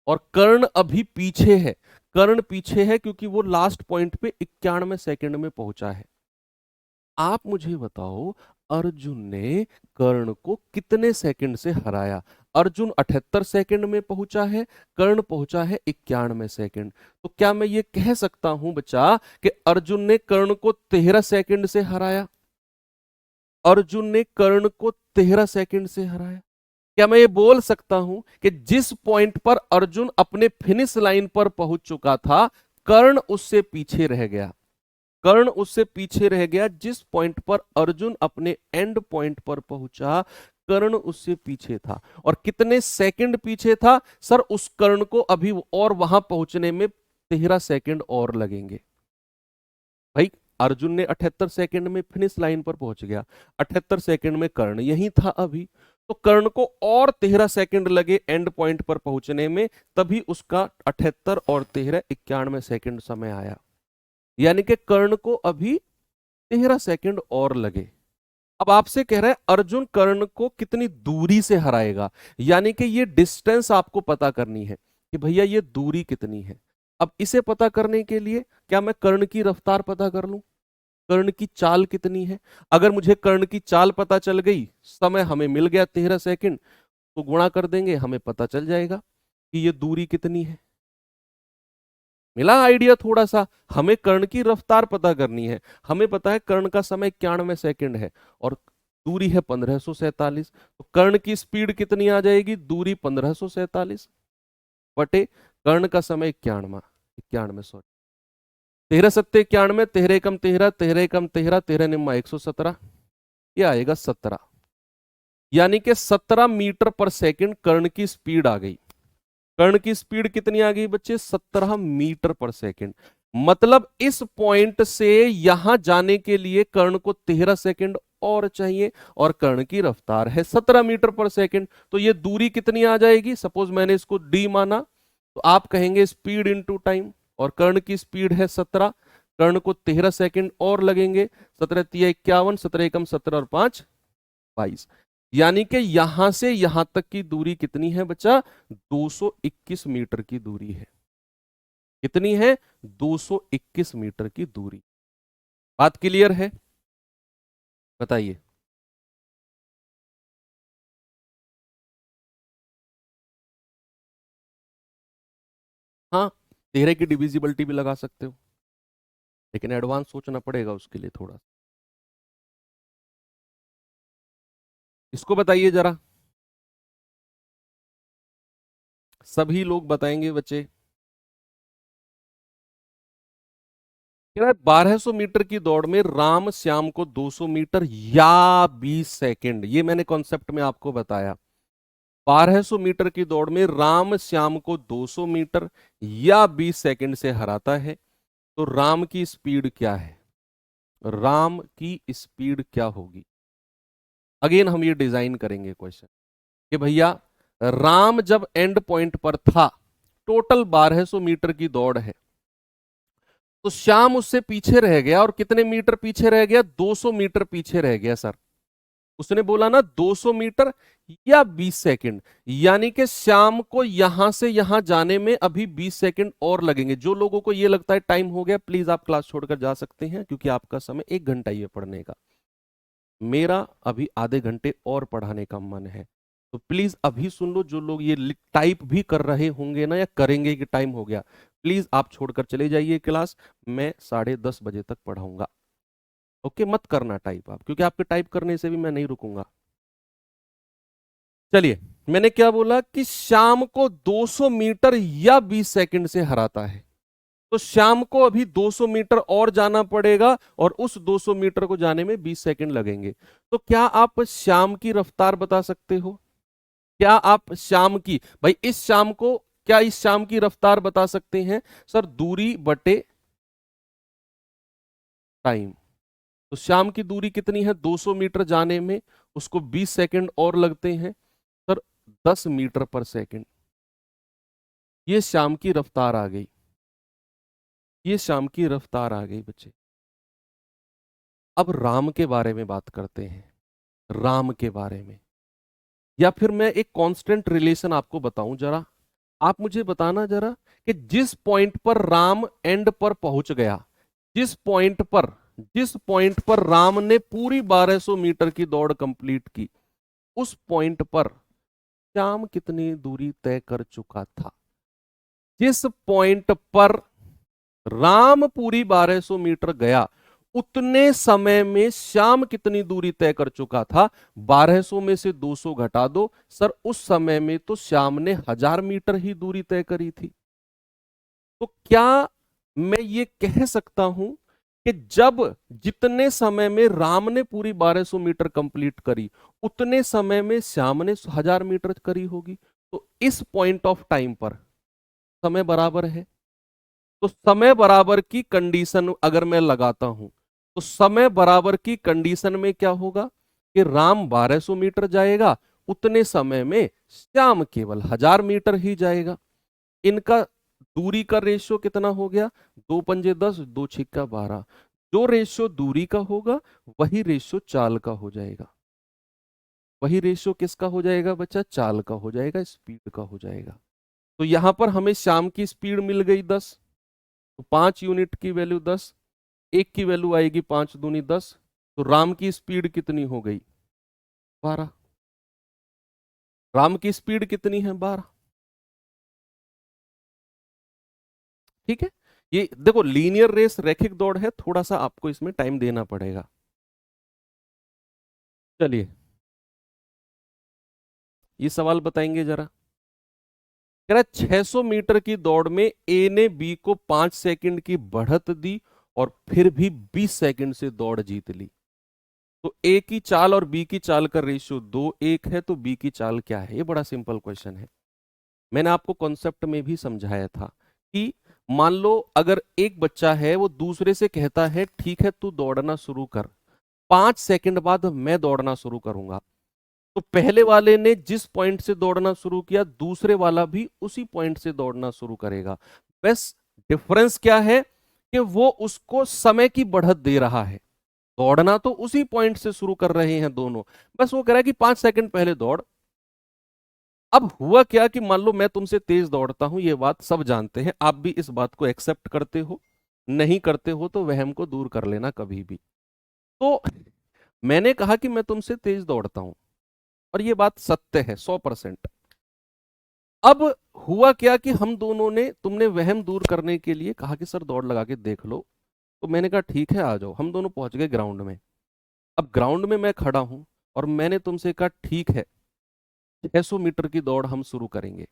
और कर्ण अभी पीछे है। कर्ण पीछे है क्योंकि वो लास्ट पॉइंट पे 91 सेकंड में पहुंचा है। आप मुझे बताओ, अर्जुन ने कर्ण को कितने सेकंड से हराया? अर्जुन 78 सेकंड में पहुंचा है, कर्ण पहुंचा है 91 सेकंड। तो क्या मैं ये कह सकता हूं बच्चा कि अर्जुन ने कर्ण को 13 सेकंड से हराया? अर्जुन ने कर्ण को 13 सेकंड से हराया। क्या मैं ये बोल सकता हूं कि जिस पॉइंट पर अर्जुन अपने फिनिश लाइन पर पहुंच चुका था, कर्ण उससे पीछे रह गया? कर्ण उससे पीछे रह गया। जिस पॉइंट पर अर्जुन अपने एंड पॉइंट पर पहुंचा, कर्ण उससे पीछे था। और कितने सेकंड पीछे था? सर उस कर्ण को अभी और वहां पहुंचने में 13 सेकंड और लगेंगे। भाई अर्जुन ने 78 सेकंड में फिनिश लाइन पर पहुंच गया, 78 सेकंड में कर्ण यही था अभी, तो कर्ण को और 13 सेकंड लगे एंड पॉइंट पर पहुंचने में, तभी उसका 78 और 13 91 सेकंड समय आया। यानी कि कर्ण को अभी 13 सेकंड और लगे। अब आपसे कह रहा है अर्जुन कर्ण को कितनी दूरी से हराएगा, यानी कि ये डिस्टेंस आपको पता करनी है कि भैया ये दूरी कितनी है। अब इसे पता करने के लिए क्या मैं कर्ण की रफ्तार पता कर लूं? कर्ण की चाल कितनी है? अगर मुझे कर्ण की चाल पता चल गई, समय हमें मिल गया 13 सेकंड, तो गुणा कर देंगे, हमें पता चल जाएगा कि ये दूरी कितनी है। मिला आइडिया थोड़ा सा? हमें कर्ण की रफ्तार पता करनी है। हमें पता है कर्ण का समय 91 सेकंड है, और दूरी है 1547। तो कर्ण की स्पीड कितनी आ जाएगी? दूरी 1547 बटे कर्ण का समय 91, 91 सॉरी, 13 सत्ते 91, 13 एकम 13, 13 एकम 13, 13 निम्मा 117, ये आएगा 17। यानी कि 17 मीटर पर सेकंड कर्ण की स्पीड आ गई। कर्ण की स्पीड कितनी आ गई बच्चे? 17 मीटर पर सेकंड। मतलब इस पॉइंट से यहां जाने के लिए कर्ण को 13 सेकंड और चाहिए, और कर्ण की रफ्तार है 17 मीटर पर सेकंड। तो ये दूरी कितनी आ जाएगी? सपोज मैंने इसको डी माना, तो आप कहेंगे स्पीड इनटू टाइम, और कर्ण की स्पीड है 17, कर्ण को 13 सेकंड और लगेंगे। 17 तिया 51, 17 एकम 17 और 5 22। यानी कि यहां से यहां तक की दूरी कितनी है बच्चा? 221 मीटर की दूरी है। कितनी है? 221 मीटर की दूरी। बात क्लियर है? बताइए। हाँ, 13 की डिविजिबिलिटी भी लगा सकते हो, लेकिन एडवांस सोचना पड़ेगा उसके लिए थोड़ा। इसको बताइए जरा, सभी लोग बताएंगे बच्चे। कह रहा है 1200 मीटर की दौड़ में राम श्याम को 200 मीटर या 20 सेकंड, ये मैंने कॉन्सेप्ट में आपको बताया। 1200 मीटर की दौड़ में राम श्याम को 200 मीटर या 20 सेकंड से हराता है। तो राम की स्पीड क्या है? राम की स्पीड क्या होगी? अगेन हम ये डिजाइन करेंगे क्वेश्चन कि भैया राम जब एंड पॉइंट पर था, टोटल 1200 मीटर की दौड़ है, तो श्याम उससे पीछे रह गया, और कितने मीटर पीछे रह गया? 200 मीटर पीछे रह गया सर। उसने बोला ना 200 मीटर या 20 सेकंड, यानी कि श्याम को यहां से यहां जाने में अभी 20 सेकंड और लगेंगे। जो लोगों को ये लगता है टाइम हो गया, प्लीज आप क्लास छोड़कर जा सकते हैं, क्योंकि आपका समय 1 घंटा ही है पढ़ने का। मेरा अभी आधे घंटे और पढ़ाने का मन है, तो प्लीज अभी सुन लो। जो लोग ये टाइप भी कर रहे होंगे ना, या करेंगे कि टाइम हो गया, प्लीज आप छोड़कर चले जाइए क्लास, मैं 10:30 बजे तक पढ़ाऊंगा। ओके, मत करना टाइप आप, क्योंकि आपके टाइप करने से भी मैं नहीं रुकूंगा। चलिए, मैंने क्या बोला कि शाम को 200 मीटर या 20 सेकंड से हराता है। तो शाम को अभी 200 मीटर और जाना पड़ेगा और उस 200 मीटर को जाने में 20 सेकंड लगेंगे। तो क्या आप शाम की रफ्तार बता सकते हो? क्या आप शाम की, भाई इस शाम को, क्या इस शाम की रफ्तार बता सकते हैं? सर दूरी बटे टाइम। तो शाम की दूरी कितनी है? 200 मीटर जाने में उसको 20 सेकंड और लगते हैं सर, 10 मीटर पर सेकंड। ये शाम की रफ्तार आ गई, ये शाम की रफ्तार आ गई बच्चे। अब राम के बारे में बात करते हैं, राम के बारे में। या फिर मैं एक कांस्टेंट रिलेशन आपको बताऊं जरा, आप मुझे बताना जरा कि जिस पॉइंट पर राम एंड पर पहुंच गया, जिस पॉइंट पर, जिस पॉइंट पर राम ने पूरी 1200 मीटर की दौड़ कंप्लीट की, उस पॉइंट पर श्याम कितनी दूरी तय कर चुका था? जिस पॉइंट पर राम पूरी 1200 मीटर गया, उतने समय में श्याम कितनी दूरी तय कर चुका था? 1200 में से 200 घटा दो सर, उस समय में तो श्याम ने 1000 मीटर ही दूरी तय करी थी। तो क्या मैं ये कह सकता हूं कि जब जितने समय में राम ने पूरी 1200 मीटर कंप्लीट करी, उतने समय में श्याम ने 1000 मीटर करी होगी? तो इस पॉइंट ऑफ टाइम पर समय बराबर है। तो समय बराबर की कंडीशन अगर मैं लगाता हूं, तो समय बराबर की कंडीशन में क्या होगा कि राम 1200 मीटर जाएगा, उतने समय में श्याम केवल 1000 मीटर ही जाएगा। इनका दूरी का रेशियो कितना हो गया? 2×5 = 10, 2×6 = 12। जो रेशियो दूरी का होगा वही रेशियो चाल का हो जाएगा। वही रेशियो किसका हो जाएगा बच्चा? चाल का हो जाएगा, स्पीड का हो जाएगा। तो यहां पर हमें श्याम की स्पीड मिल गई 10, तो 5 यूनिट की वैल्यू 10, एक की वैल्यू आएगी 5×2 = 10। तो राम की स्पीड कितनी हो गई? 12। राम की स्पीड कितनी है? 12। ठीक है, ये देखो लीनियर रेस, रैखिक दौड़ है, थोड़ा सा आपको इसमें टाइम देना पड़ेगा। चलिए, ये सवाल बताएंगे जरा। कह रहा है 600 मीटर की दौड़ में ए ने बी को 5 सेकंड की बढ़त दी और फिर भी 20 सेकंड से दौड़ जीत ली। तो ए की चाल और बी की चाल का रेशियो 2:1 है, तो बी की चाल क्या है? ये बड़ा सिंपल क्वेश्चन है। मैंने आपको कॉन्सेप्ट में भी समझाया था कि मान लो अगर एक बच्चा है, वो दूसरे से कहता है ठीक है तू दौड़ना शुरू कर, 5 सेकंड बाद मैं दौड़ना शुरू करूंगा। तो पहले वाले ने जिस पॉइंट से दौड़ना शुरू किया, दूसरे वाला भी उसी पॉइंट से दौड़ना शुरू करेगा। बस डिफरेंस क्या है कि वो उसको समय की बढ़त दे रहा है। दौड़ना तो उसी पॉइंट से शुरू कर रहे हैं दोनों, बस वो कह रहा है कि 5 सेकंड पहले दौड़। अब हुआ क्या कि मान लो मैं तुमसे तेज दौड़ता हूं, ये बात सब जानते हैं, आप भी इस बात को एक्सेप्ट करते हो, नहीं करते हो तो वहम को दूर कर लेना कभी भी। तो मैंने कहा कि मैं तुमसे तेज दौड़ता हूं और ये बात सत्य है 100%। अब हुआ क्या कि हम दोनों ने, तुमने वहम दूर करने के लिए कहा कि सर दौड़ लगा के देख लो, तो मैंने कहा ठीक है आ जाओ। हम दोनों पहुंच गए ग्राउंड में। अब ग्राउंड में मैं खड़ा हूं और मैंने तुमसे कहा ठीक है 600 मीटर की दौड़ हम शुरू करेंगे,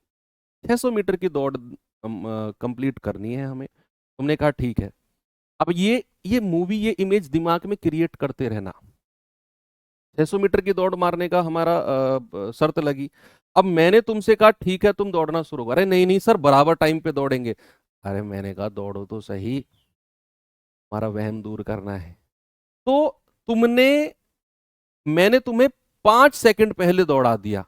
600 मीटर की दौड़ कंप्लीट करनी है हमें। तुमने कहा ठीक है। अब ये मूवी, ये इमेज दिमाग में क्रिएट करते रहना। 600 मीटर की दौड़ मारने का हमारा शर्त लगी। अब मैंने तुमसे कहा ठीक है तुम दौड़ना शुरू करो। अरे नहीं नहीं सर, बराबर टाइम पे दौड़ेंगे। अरे मैंने कहा दौड़ो तो सही, हमारा वहम दूर करना है। तो तुमने, मैंने तुम्हें 5 सेकंड पहले दौड़ा दिया,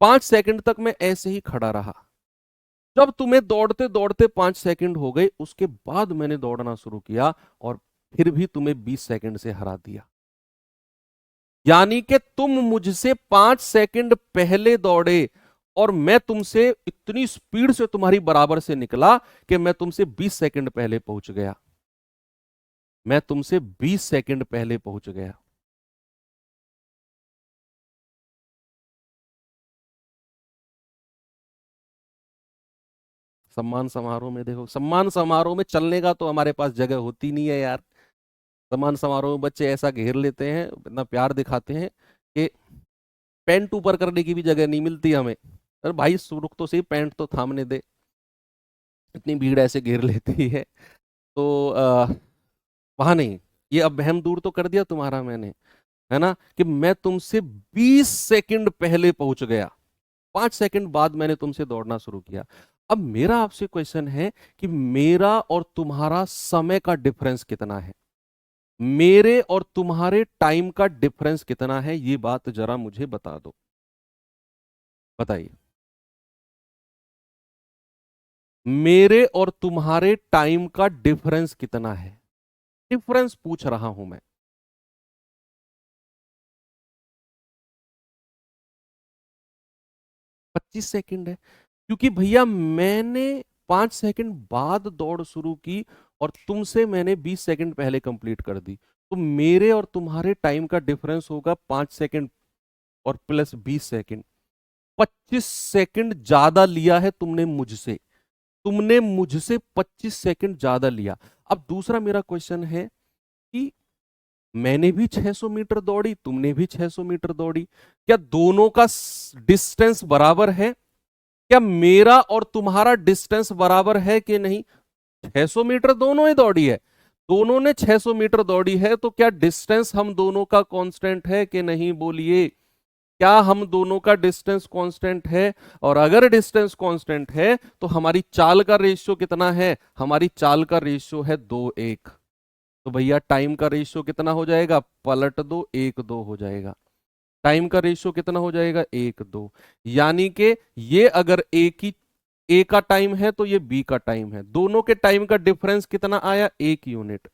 5 सेकंड तक मैं ऐसे ही खड़ा रहा। जब तुम्हें दौड़ते दौड़ते 5 सेकंड हो गए, उसके बाद मैंने दौड़ना शुरू किया और फिर भी तुम्हें 20 सेकंड से हरा दिया। यानी कि तुम मुझसे 5 सेकंड पहले दौड़े और मैं तुमसे इतनी स्पीड से तुम्हारी बराबर से निकला कि मैं तुमसे 20 सेकंड पहले पहुंच गया। मैं तुमसे 20 सेकंड पहले पहुंच गया। सम्मान समारोह में देखो, सम्मान समारोह में चलने का तो हमारे पास जगह होती नहीं है यार। सम्मान समारोह में बच्चे ऐसा घेर लेते हैं, इतना प्यार दिखाते हैं कि पैंट ऊपर करने की भी जगह नहीं मिलती हमें। अरे भाई रुक तो सही, पैंट तो थामने दे, इतनी भीड़ ऐसे घेर लेती है। तो वहां नहीं, ये अब वहम दूर तो कर दिया तुम्हारा मैंने, है ना, कि मैं तुमसे 20 सेकंड पहले पहुंच गया, 5 सेकंड बाद मैंने तुमसे दौड़ना शुरू किया। अब मेरा आपसे क्वेश्चन है कि मेरा और तुम्हारा समय का डिफरेंस कितना है, मेरे और तुम्हारे टाइम का डिफरेंस कितना है, ये बात जरा मुझे बता दो, बताइए। मेरे और तुम्हारे टाइम का डिफरेंस कितना है, डिफरेंस पूछ रहा हूं मैं। 25 सेकंड है, क्योंकि भैया मैंने 5 सेकंड बाद दौड़ शुरू की और तुमसे मैंने 20 सेकंड पहले कंप्लीट कर दी, तो मेरे और तुम्हारे टाइम का डिफरेंस होगा 5 सेकंड और प्लस 20 सेकंड। 25 सेकंड ज्यादा लिया है तुमने मुझसे, तुमने मुझसे 25 सेकंड ज्यादा लिया। अब दूसरा मेरा क्वेश्चन है कि मैंने भी 600 मीटर दौड़ी, तुमने भी 600 मीटर दौड़ी, क्या दोनों का डिस्टेंस बराबर है, क्या मेरा और तुम्हारा डिस्टेंस बराबर है कि नहीं। 600 मीटर दोनों ही दौड़ी है, दोनों ने 600 मीटर दौड़ी है, तो क्या डिस्टेंस हम दोनों का कांस्टेंट है कि नहीं, बोलिए, क्या हम दोनों का डिस्टेंस कांस्टेंट है। और अगर डिस्टेंस कांस्टेंट है तो हमारी चाल का रेशियो कितना है, हमारी चाल का रेशियो है 2:1। तो भैया टाइम का रेशियो कितना हो जाएगा, पलट दो, 1:2 हो जाएगा। टाइम का रेशियो कितना हो जाएगा, 1:2। यानी कि ये अगर ए का टाइम है तो ये बी का टाइम है, दोनों के टाइम का डिफरेंस कितना आया, 1 यूनिट।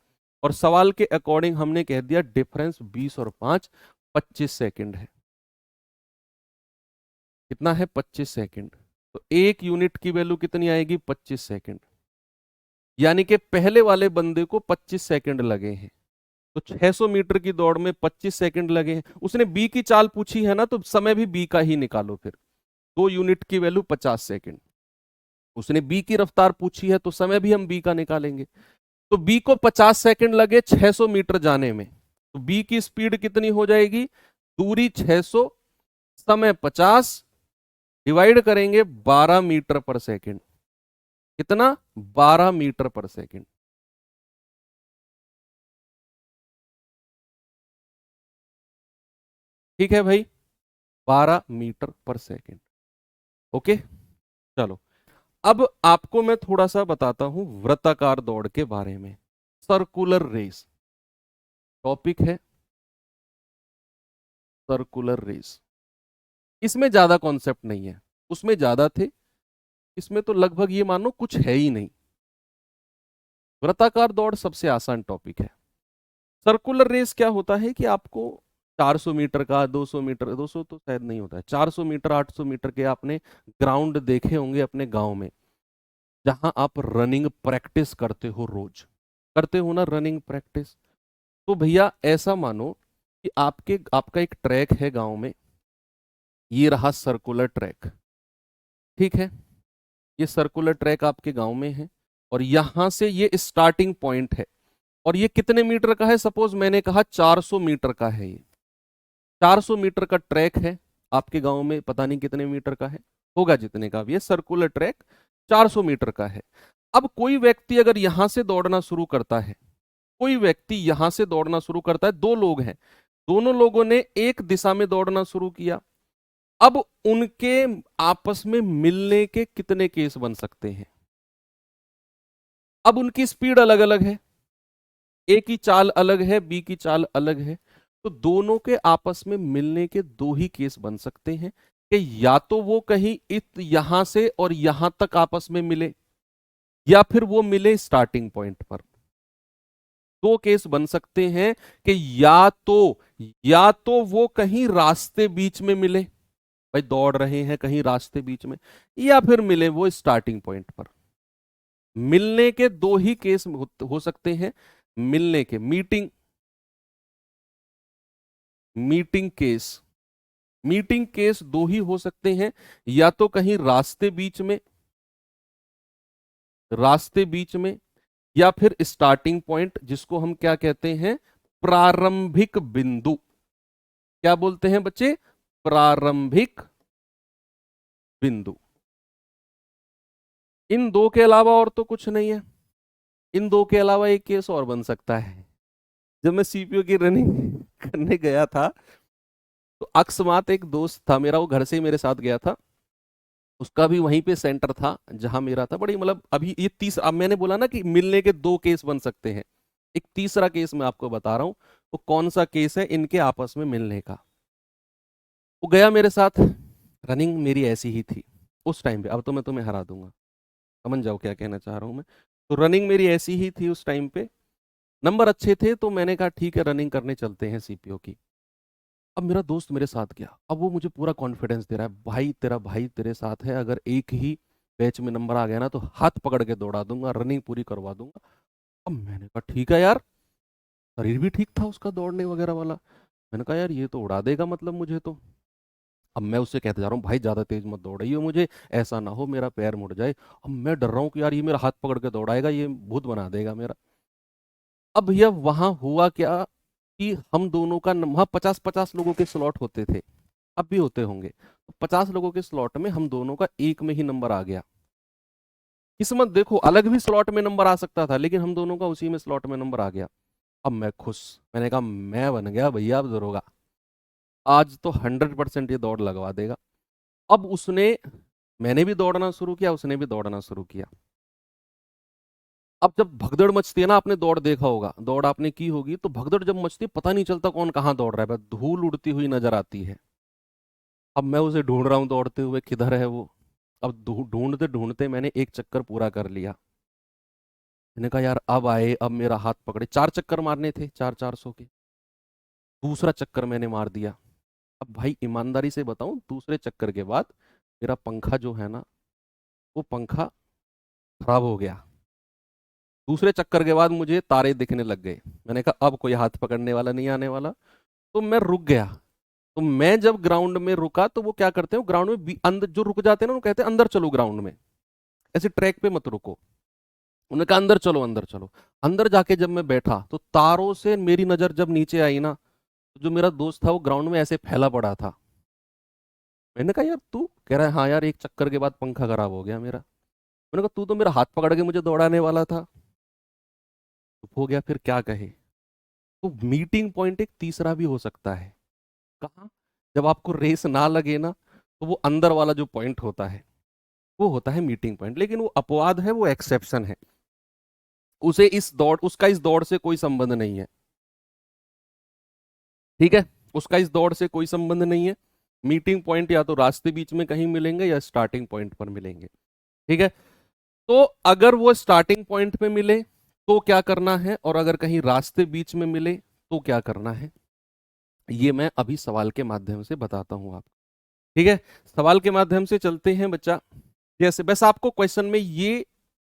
और सवाल के अकॉर्डिंग हमने कह दिया डिफरेंस 20 और 5 25 सेकंड है। कितना है, 25 सेकंड। तो 1 यूनिट की वैल्यू कितनी आएगी, 25 सेकंड। यानी कि पहले वाले बंदे को 25 सेकंड लगे हैं, तो 600 मीटर की दौड़ में 25 सेकंड लगे हैं। उसने बी की चाल पूछी है ना, तो समय भी बी का ही निकालो फिर। 2 यूनिट की वैल्यू 50 सेकंड। उसने बी की रफ्तार पूछी है तो समय भी हम बी का निकालेंगे। तो बी को 50 सेकंड लगे 600 मीटर जाने में, तो बी की स्पीड कितनी हो जाएगी, दूरी 600, समय 50, डिवाइड करेंगे 12 मीटर पर सेकंड। कितना, 12 मीटर पर सेकंड। ठीक है भाई, 12 मीटर पर सेकंड। ओके, चलो अब आपको मैं थोड़ा सा बताता हूं वृत्ताकार दौड़ के बारे में। सर्कुलर रेस टॉपिक है, सर्कुलर रेस। इसमें ज्यादा कॉन्सेप्ट नहीं है, उसमें ज्यादा थे, इसमें तो लगभग ये मानो कुछ है ही नहीं। वृत्ताकार दौड़ सबसे आसान टॉपिक है। सर्कुलर रेस क्या होता है कि आपको 400 मीटर का, 200 मीटर, 200 तो शायद नहीं होता है, 400 मीटर 800 मीटर के आपने ग्राउंड देखे होंगे अपने गांव में, जहां आप रनिंग प्रैक्टिस करते हो, रोज करते हो ना रनिंग प्रैक्टिस। तो भैया ऐसा मानो कि आपका एक ट्रैक है गांव में, ये रहा सर्कुलर ट्रैक, ठीक है, ये सर्कुलर ट्रैक आपके गांव में है, और यहां से ये स्टार्टिंग पॉइंट है। और ये कितने मीटर का है, सपोज मैंने कहा 400 मीटर का है, ये 400 मीटर का ट्रैक है आपके गांव में, पता नहीं कितने मीटर का है, होगा जितने का भी है, सर्कुलर ट्रैक 400 मीटर का है। अब कोई व्यक्ति अगर यहां से दौड़ना शुरू करता है, कोई व्यक्ति यहां से दौड़ना शुरू करता है, दो लोग हैं, दोनों लोगों ने एक दिशा में दौड़ना शुरू किया। अब उनके आपस में मिलने के कितने केस बन सकते हैं, अब उनकी स्पीड अलग अलग है, ए की चाल अलग है, बी की चाल अलग है, तो दोनों के आपस में मिलने के दो ही केस बन सकते हैं, कि या तो वो कहीं यहां से और यहां तक आपस में मिले, या फिर वो मिले स्टार्टिंग पॉइंट पर। दो केस बन सकते हैं कि या तो वो कहीं रास्ते बीच में मिले, भाई दौड़ रहे हैं कहीं रास्ते बीच में, या फिर मिले वो स्टार्टिंग पॉइंट पर। मिलने के दो ही केस हो सकते हैं, मिलने के, मीटिंग केस, मीटिंग केस दो ही हो सकते हैं, या तो कहीं रास्ते बीच में, रास्ते बीच में, या फिर स्टार्टिंग पॉइंट, जिसको हम क्या कहते हैं, प्रारंभिक बिंदु। क्या बोलते हैं बच्चे? प्रारंभिक बिंदु। इन दो के अलावा और तो कुछ नहीं है। इन दो के अलावा एक केस और बन सकता है। जब मैं सीपीयू की रनिंग करने गया था, तो अकस्मात एक दोस्त था मेरा, वो घर से ही मेरे साथ गया था। उसका भी वहीं पे सेंटर था जहां मेरा था। बड़ी मतलब अभी ये तीसरा, अब मैंने बोला ना कि मिलने के दो केस बन सकते हैं, एक तीसरा केस मैं आपको बता रहा हूं। वो कौन सा केस है इनके आपस में मिलने का? वो गया मेरे साथ, रनिंग मेरी ऐसी ही थी उस टाइम पे। अब तो मैं तुम्हें हरा दूंगा, समझ जाओ क्या कहना चाह रहा हूं मैं। तो रनिंग मेरी ऐसी ही थी उस टाइम पे, नंबर अच्छे थे, तो मैंने कहा ठीक है रनिंग करने चलते हैं सीपीओ की। अब मेरा दोस्त मेरे साथ गया, अब वो मुझे पूरा कॉन्फिडेंस दे रहा है, भाई तेरा भाई तेरे साथ है, अगर एक ही बैच में नंबर आ गया ना तो हाथ पकड़ के दौड़ा दूंगा, रनिंग पूरी करवा दूंगा। अब मैंने कहा ठीक है यार, शरीर भी ठीक था उसका दौड़ने वगैरह वाला। मैंने कहा यार ये तो उड़ा देगा मतलब मुझे तो। अब मैं उससे कहते जा रहा हूँ भाई ज्यादा तेज मत दौड़ाइए मुझे, ऐसा ना हो मेरा पैर मुड़ जाए। अब मैं डर रहा हूँ कि यार ये मेरा हाथ पकड़ के दौड़ाएगा, ये भूत बना देगा मेरा। अब भैया वहां हुआ क्या कि हम दोनों का वहां 50-50 लोगों के स्लॉट होते थे, अब भी होते होंगे। 50 लोगों के स्लॉट में हम दोनों का एक में ही नंबर आ गया। किस्मत देखो, अलग भी स्लॉट में नंबर आ सकता था, लेकिन हम दोनों का उसी में स्लॉट में नंबर आ गया। अब मैं खुश, मैंने कहा मैं बन गया भैया अब दरोगा, आज तो 100% ये दौड़ लगवा देगा। अब उसने, मैंने भी दौड़ना शुरू किया, उसने भी दौड़ना शुरू किया। अब जब भगदड़ मचती है ना, आपने दौड़ देखा होगा, दौड़ आपने की होगी, तो भगदड़ जब मचती है पता नहीं चलता कौन कहाँ दौड़ रहा है, बस धूल उड़ती हुई नजर आती है। अब मैं उसे ढूंढ रहा हूँ दौड़ते हुए, किधर है वो। अब ढूंढते ढूंढते मैंने एक चक्कर पूरा कर लिया। मैंने कहा यार अब आए, अब मेरा हाथ पकड़े। 4 चक्कर मारने थे, 400 के। दूसरा चक्कर मैंने मार दिया। अब भाई ईमानदारी से बताऊं, दूसरे चक्कर के बाद मेरा पंखा जो है ना, वो पंखा खराब हो गया। दूसरे चक्कर के बाद मुझे तारे दिखने लग गए। मैंने कहा अब कोई हाथ पकड़ने वाला नहीं आने वाला, तो मैं रुक गया। तो मैं जब ग्राउंड में रुका, तो वो क्या करते हैं, ग्राउंड में अंदर जो रुक जाते हैं ना, वो कहते हैं अंदर चलो ग्राउंड में, ऐसे ट्रैक पे मत रुको। उन्होंने कहा अंदर चलो अंदर चलो। अंदर जाके जब मैं बैठा, तो तारों से मेरी नजर जब नीचे आई ना, तो जो मेरा दोस्त था वो ग्राउंड में ऐसे फैला पड़ा था। मैंने कहा यार तू, कह रहा है हाँ यार एक चक्कर के बाद पंखा खराब हो गया मेरा। मैंने कहा तू तो मेरा हाथ पकड़ के मुझे दौड़ाने वाला था। चुप हो गया, फिर क्या कहे। तो मीटिंग पॉइंट एक तीसरा भी हो सकता है। कहाँ? जब आपको रेस ना लगे ना, तो वो अंदर वाला जो पॉइंट होता है, वो होता है मीटिंग पॉइंट। लेकिन वो अपवाद है, वो एक्सेप्शन है। उसे इस दौड़, उसका इस दौड़ से कोई संबंध नहीं है। ठीक है, उसका इस दौड़ से कोई संबंध नहीं है। मीटिंग पॉइंट या तो रास्ते बीच में कहीं मिलेंगे या स्टार्टिंग पॉइंट पर मिलेंगे। ठीक है, तो अगर वो स्टार्टिंग पॉइंट पे मिले तो क्या करना है, और अगर कहीं रास्ते बीच में मिले तो क्या करना है, ये मैं अभी सवाल के माध्यम से बताता हूं आपको। ठीक है, सवाल के माध्यम से चलते हैं बच्चा। जैसे बस आपको क्वेश्चन में ये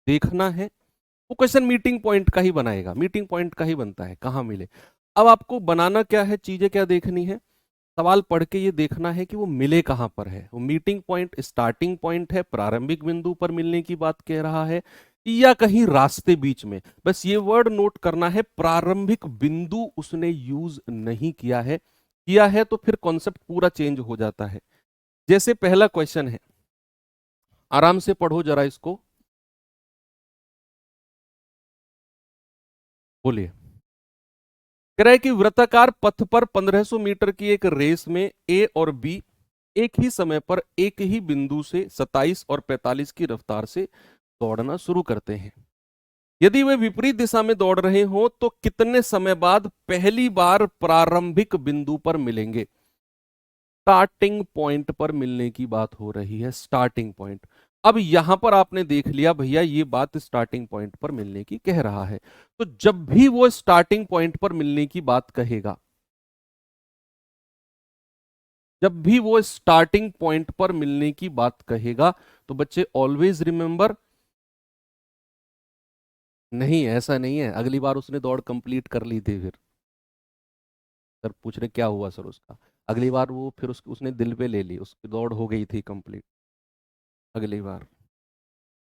देखना है, वो क्वेश्चन मीटिंग पॉइंट का ही बनाएगा, मीटिंग पॉइंट का ही बनता है, कहाँ मिले। अब आपको बनाना क्या है, चीजें क्या देखनी है, सवाल पढ़ के ये देखना है कि वो मिले कहां पर है। वो मीटिंग पॉइंट स्टार्टिंग पॉइंट है, प्रारंभिक बिंदु पर मिलने की बात कह रहा है, या कहीं रास्ते बीच में। बस ये वर्ड नोट करना है, प्रारंभिक बिंदु उसने यूज नहीं किया है, किया है तो फिर कॉन्सेप्ट पूरा चेंज हो जाता है। जैसे पहला क्वेश्चन है, आराम से पढ़ो जरा इसको, बोलिए। कह रहा है कि वृत्ताकार पथ पर 1500 मीटर की एक रेस में ए और बी एक ही समय पर एक ही बिंदु से 27 और 45 की रफ्तार से दौड़ना शुरू करते हैं। यदि वे विपरीत दिशा में दौड़ रहे हो तो कितने समय बाद पहली बार प्रारंभिक बिंदु पर मिलेंगे? स्टार्टिंग पॉइंट पर मिलने की बात हो रही है, स्टार्टिंग पॉइंट। अब यहां पर आपने देख लिया भैया, ये बात स्टार्टिंग पॉइंट पर मिलने की कह रहा है। तो जब भी वो स्टार्टिंग पॉइंट पर मिलने की बात कहेगा, जब भी वो स्टार्टिंग पॉइंट पर मिलने की बात कहेगा, तो बच्चे ऑलवेज रिमेंबर, नहीं ऐसा नहीं है, अगली बार उसने दौड़ कंप्लीट कर ली थी। फिर सर पूछ रहे क्या हुआ सर उसका, अगली बार वो फिर उसने दिल पे ले ली, उसकी दौड़ हो गई थी कंप्लीट, अगली बार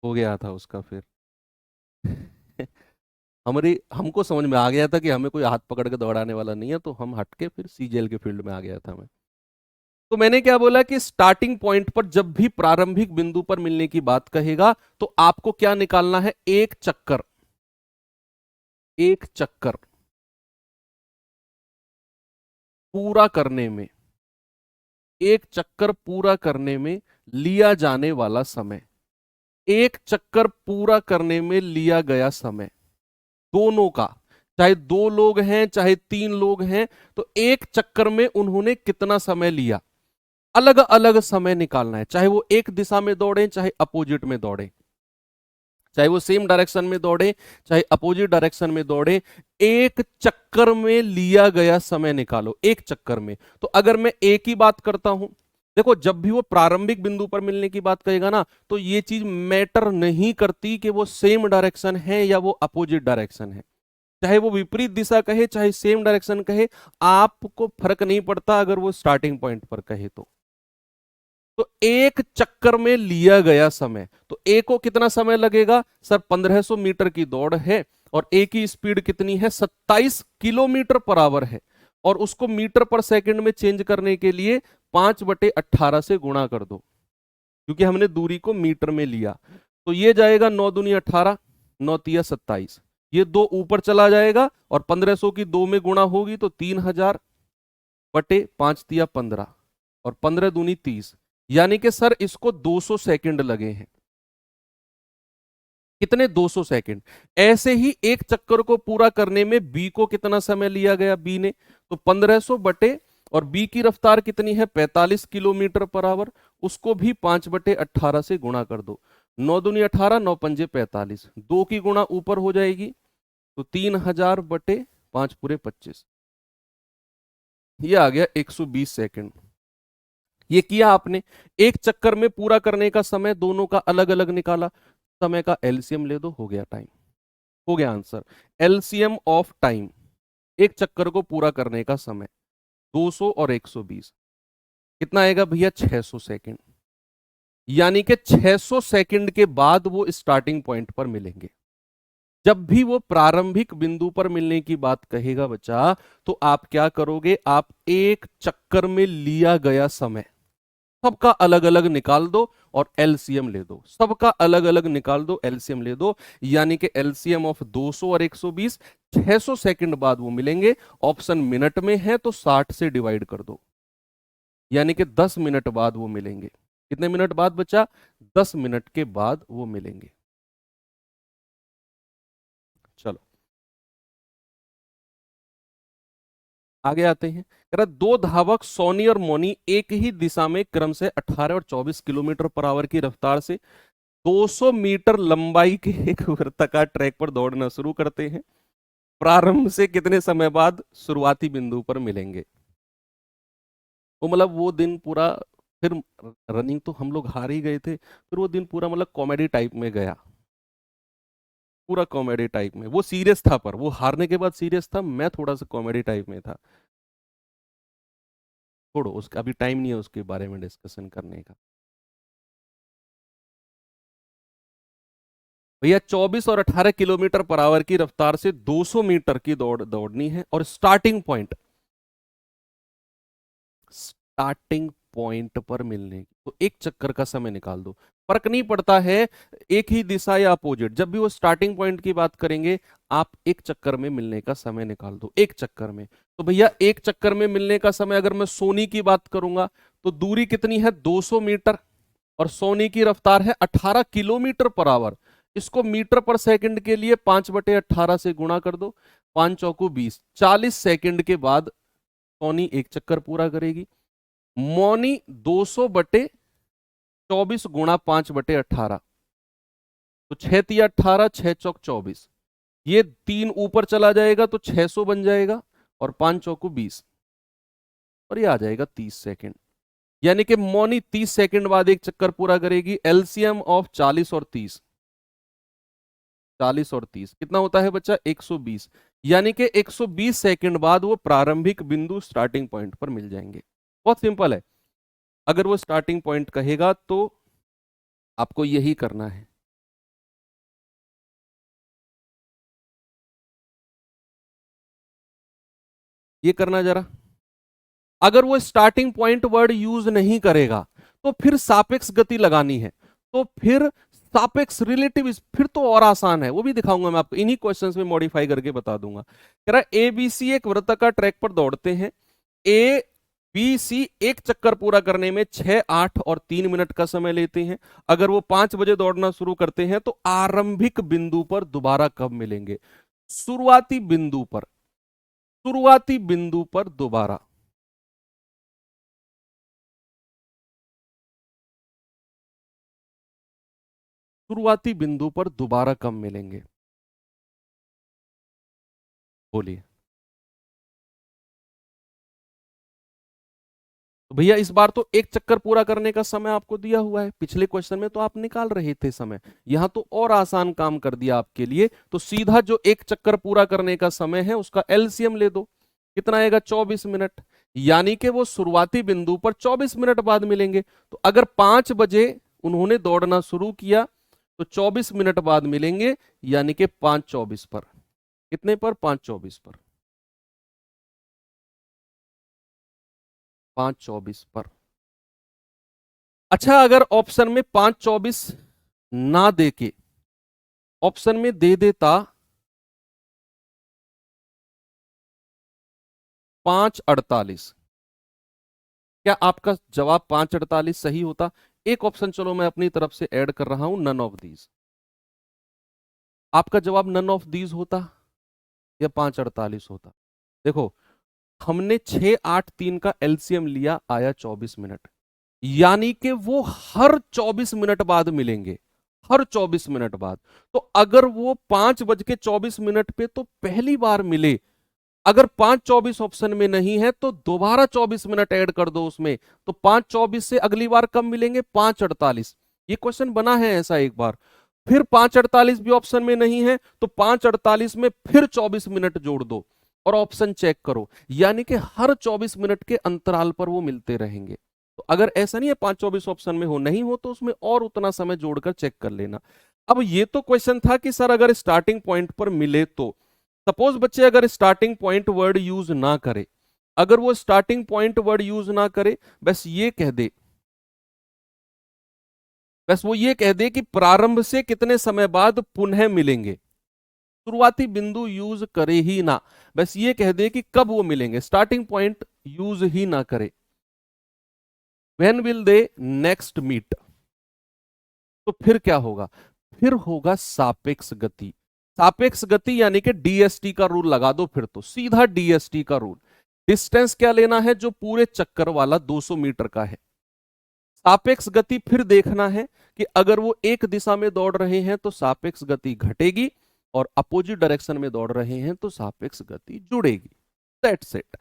हो गया था उसका फिर। हमको समझ में आ गया था कि हमें कोई हाथ पकड़ के दौड़ाने वाला नहीं है, तो हम हट के फिर सीजेल के फील्ड में आ गया था मैं। तो मैंने क्या बोला कि स्टार्टिंग पॉइंट पर जब भी प्रारंभिक बिंदु पर मिलने की बात कहेगा तो आपको क्या निकालना है, एक चक्कर, एक चक्कर पूरा करने में, एक चक्कर पूरा करने में लिया जाने वाला समय, एक चक्कर पूरा करने में लिया गया समय दोनों का, चाहे दो लोग हैं चाहे तीन लोग हैं, तो एक चक्कर में उन्होंने कितना समय लिया, अलग अलग समय निकालना है, चाहे वो एक दिशा में दौड़े चाहे अपोजिट में दौड़े, चाहे वो सेम डायरेक्शन में दौड़े चाहे अपोजिट डायरेक्शन में दौड़े, एक चक्कर में लिया गया समय निकालो, एक चक्कर में। तो अगर मैं एक ही बात करता हूं, देखो जब भी वो प्रारंभिक बिंदु पर मिलने की बात कहेगा ना, तो ये चीज मैटर नहीं करती कि वो सेम डायरेक्शन है या वो अपोजिट डायरेक्शन है, चाहे वो विपरीत दिशा कहे चाहे सेम डायरेक्शन कहे, आपको फर्क नहीं पड़ता अगर वो स्टार्टिंग पॉइंट पर कहे तो एक चक्कर में लिया गया समय, तो ए को कितना समय लगेगा सर, 1500 मीटर की दौड़ है और ए की स्पीड कितनी है, 27 किलोमीटर पर आवर है, और उसको मीटर पर सेकंड में चेंज करने के लिए 5/18 से गुणा कर दो, क्योंकि हमने दूरी को मीटर में लिया। तो ये जाएगा 9 दूनी 18, 9 तिया 27, ये दो ऊपर चला जाएगा और 1500 की दो में गुणा होगी तो 3000/5 तिया 15 और 15 दूनी 30, यानी कि सर इसको 200 सेकंड लगे हैं। कितने, 200 सेकंड। ऐसे ही एक चक्कर को पूरा करने में बी को कितना समय लिया गया, बी ने, तो 1500 बटे, और बी की रफ्तार कितनी है 45 किलोमीटर पर आवर, उसको भी 5/18 से गुणा कर दो, 9 दूनी 18, 9 पंजे 45, दो की गुणा ऊपर हो जाएगी तो 3000/5 × 25, ये आ गया 120 सेकंड। ये किया आपने, एक चक्कर में पूरा करने का समय दोनों का अलग अलग निकाला, समय का एलसीएम ले दो, हो गया टाइम, हो गया आंसर। एलसीएम ऑफ टाइम, एक चक्कर को पूरा करने का समय 200 और 120 कितना आएगा भैया, 600 सेकंड, यानी कि 600 सेकंड के बाद वो स्टार्टिंग पॉइंट पर मिलेंगे। जब भी वो प्रारंभिक बिंदु पर मिलने की बात कहेगा बच्चा, तो आप क्या करोगे, आप एक चक्कर में लिया गया समय सबका अलग अलग निकाल दो और एलसीएम ले दो, सबका अलग अलग निकाल दो, एलसीएम ले दो, यानी कि एलसीएम ऑफ 200 और 120, 600 सेकंड बाद वो मिलेंगे। ऑप्शन मिनट में है तो 60 से डिवाइड कर दो, यानी कि 10 मिनट बाद वो मिलेंगे। कितने मिनट बाद बच्चा, 10 मिनट के बाद वो मिलेंगे। चलो आगे आते हैं। कह रहा दो धावक सोनी और मोनी एक ही दिशा में क्रम से 18 और 24 किलोमीटर पर आवर की रफ्तार से 200 मीटर लंबाई के एक वृत्ताकार ट्रैक पर दौड़ना शुरू करते हैं। प्रारंभ से कितने समय बाद शुरुआती बिंदु पर मिलेंगे। वो मतलब वो दिन पूरा, फिर रनिंग तो हम लोग हार ही गए थे, फिर वो दिन पूरा मतलब कॉमेडी टाइप में गया, पूरा कॉमेडी टाइप में। वो सीरियस था, पर वो हारने के बाद सीरियस था, मैं थोड़ा सा कॉमेडी टाइप में था। छोड़ो, उसका अभी टाइम नहीं है उसके बारे में डिस्कशन करने का। भैया 24 और 18 किलोमीटर पर आवर की रफ्तार से 200 मीटर की दौड़ दौड़नी है, और स्टार्टिंग पॉइंट पर मिलने की, तो एक चक्कर का समय निकाल दो। फर्क नहीं पड़ता है एक ही दिशा या अपोजिट, जब भी वो स्टार्टिंग पॉइंट की बात करेंगे आप एक चक्कर में मिलने का समय निकाल दो, एक चक्कर में। तो भैया एक चक्कर में मिलने का समय, अगर मैं सोनी की बात करूंगा तो दूरी कितनी है 200 मीटर, और सोनी की रफ्तार है 18 किलोमीटर पर आवर। इसको मीटर पर सेकंड के लिए 5/18 से गुणा कर दो, 5 चौकू 20, 40 सेकंड के बाद सोनी एक चक्कर पूरा करेगी। मौनी 200/24 गुणा 5/18, तो 6 तिया 18, 6 चौक 24, ये तीन ऊपर चला जाएगा तो 600 बन जाएगा, और 5 चौकू 20, और ये आ जाएगा 30 सेकंड। यानी कि मौनी 30 सेकंड बाद एक चक्कर पूरा करेगी। एलसीएम ऑफ 40 और 30, 40 और 30 कितना होता है बच्चा, 120, यानी कि 120 सेकंड बाद वो प्रारंभिक बिंदु स्टार्टिंग पॉइंट पर मिल जाएंगे। बहुत सिंपल है, अगर वो स्टार्टिंग पॉइंट कहेगा तो आपको यही करना है। ये करना जरा। अगर वो स्टार्टिंग पॉइंट वर्ड यूज नहीं करेगा तो फिर सापेक्ष गति लगानी है, तो फिर सापेक्ष रिलेटिव, फिर तो और आसान है, वो भी दिखाऊंगा मैं आपको, इन्हीं क्वेश्चंस में मॉडिफाई करके बता दूंगा। कह रहा है एबीसी एक वृत्ताकार ट्रैक पर दौड़ते हैं, ए बी सी एक चक्कर पूरा करने में 6, 8 और 3 मिनट का समय लेते हैं। अगर वो 5 बजे दौड़ना शुरू करते हैं तो आरंभिक बिंदु पर दोबारा कब मिलेंगे? शुरुआती बिंदु पर, शुरुआती बिंदु पर दोबारा। शुरुआती बिंदु पर दोबारा कब मिलेंगे? बोलिए। तो भैया इस बार तो एक चक्कर पूरा करने का समय आपको दिया हुआ है, पिछले क्वेश्चन में तो आप निकाल रहे थे समय, यहां तो और आसान काम कर दिया आपके लिए। तो सीधा जो एक चक्कर पूरा करने का समय है उसका एलसीएम ले दो, कितना आएगा? 24 मिनट। यानी कि वो शुरुआती बिंदु पर 24 मिनट बाद मिलेंगे। तो अगर 5 बजे उन्होंने दौड़ना शुरू किया तो 24 मिनट बाद मिलेंगे, यानी कि 5:24 पर। कितने पर? 5:24 पर। 5:24 पर। अच्छा, अगर ऑप्शन में 5:24 ना दे के ऑप्शन में दे देता 5:48, क्या आपका जवाब 5:48 सही होता? एक ऑप्शन चलो मैं अपनी तरफ से ऐड कर रहा हूं, नन ऑफ दीज। आपका जवाब नन ऑफ दीज होता या 5:48 होता? देखो, हमने 6, 8, 3 का एलसीएम लिया, आया 24 मिनट, यानी कि वो हर 24 मिनट बाद मिलेंगे, हर 24 मिनट बाद। तो अगर वो 5:24 पे तो पहली बार मिले, अगर 5:24 ऑप्शन में नहीं है तो दोबारा 24 मिनट ऐड कर दो उसमें, तो 5:24 से अगली बार कब मिलेंगे? 5:48। ये क्वेश्चन बना है ऐसा एक बार। फिर 5:48 भी ऑप्शन में नहीं है तो 5:48 में फिर 24 मिनट जोड़ दो और ऑप्शन चेक करो, यानी कि हर 24 मिनट के अंतराल पर वो मिलते रहेंगे। तो अगर ऐसा नहीं है 5:24 ऑप्शन में हो, नहीं हो तो उसमें और उतना समय जोड़कर चेक कर लेना। अब ये तो क्वेश्चन था कि सर अगर स्टार्टिंग पॉइंट पर मिले तो, सपोज बच्चे अगर स्टार्टिंग पॉइंट वर्ड यूज ना करे, अगर वो स्टार्टिंग पॉइंट वर्ड यूज ना करे, बस ये कह दे, बस वो ये कह दे कि प्रारंभ से कितने समय बाद पुनः मिलेंगे, शुरुआती बिंदु यूज करे ही ना, बस ये कह दे कि कब वो मिलेंगे, स्टार्टिंग पॉइंट यूज ही ना करे। When will they next meet, तो फिर क्या होगा? फिर होगा सापेक्ष गति। सापेक्ष गति यानी कि डीएसटी का रूल लगा दो, फिर तो सीधा डीएसटी का रूल। डिस्टेंस क्या लेना है? जो पूरे चक्कर वाला 200 मीटर का है। सापेक्ष गति फिर देखना है कि अगर वो एक दिशा में दौड़ रहे हैं तो सापेक्ष गति घटेगी, और अपोजिट डायरेक्शन में दौड़ रहे हैं तो सापेक्ष गति जुड़ेगी। That's it.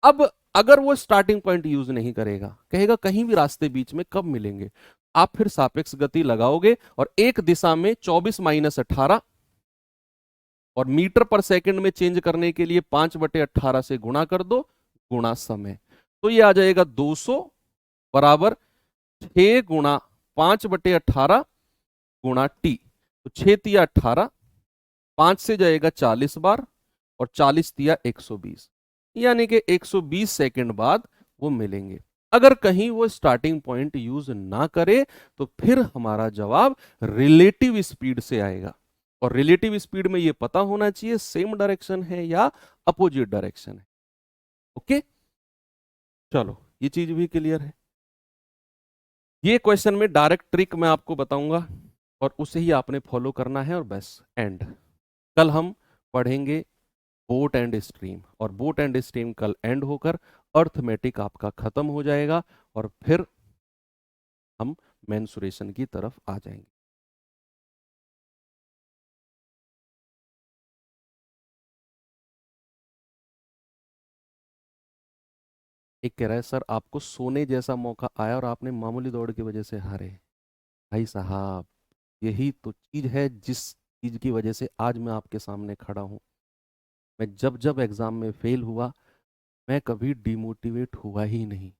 अब अगर वो स्टार्टिंग पॉइंट यूज नहीं करेगा, कहेगा कहीं भी रास्ते बीच में, कब मिलेंगे? आप फिर सापेक्ष गति लगाओगे और एक दिशा में 24 - 18, और मीटर पर सेकंड में चेंज करने के लिए 5/18 से गुणा कर दो, गुणा समय। तो ये आ जाएगा 200 बराबर 6 गुणा 5/18 गुणा टी। तो 6 तिया 18, 5 से जाएगा 40 बार, और 40 तिया 120, यानी कि 120 सेकंड बाद वो मिलेंगे। अगर कहीं वो स्टार्टिंग पॉइंट यूज ना करे तो फिर हमारा जवाब रिलेटिव स्पीड से आएगा, और रिलेटिव स्पीड में ये पता होना चाहिए सेम डायरेक्शन है या अपोजिट डायरेक्शन है। ओके, चलो ये चीज भी क्लियर है। ये क्वेश्चन में डायरेक्ट ट्रिक मैं आपको बताऊंगा और उसे ही आपने फॉलो करना है, और बस एंड। कल हम पढ़ेंगे बोट एंड स्ट्रीम, और बोट एंड स्ट्रीम कल एंड होकर अर्थमेटिक आपका खत्म हो जाएगा, और फिर हम मेंसुरेशन की तरफ आ जाएंगे। एक कह रहा है सर आपको सोने जैसा मौका आया और आपने मामूली दौड़ की वजह से हारे। भाई साहब, यही तो चीज है जिस चीज की वजह से आज मैं आपके सामने खड़ा हूं। मैं जब जब एग्जाम में फेल हुआ, मैं कभी डिमोटिवेट हुआ ही नहीं,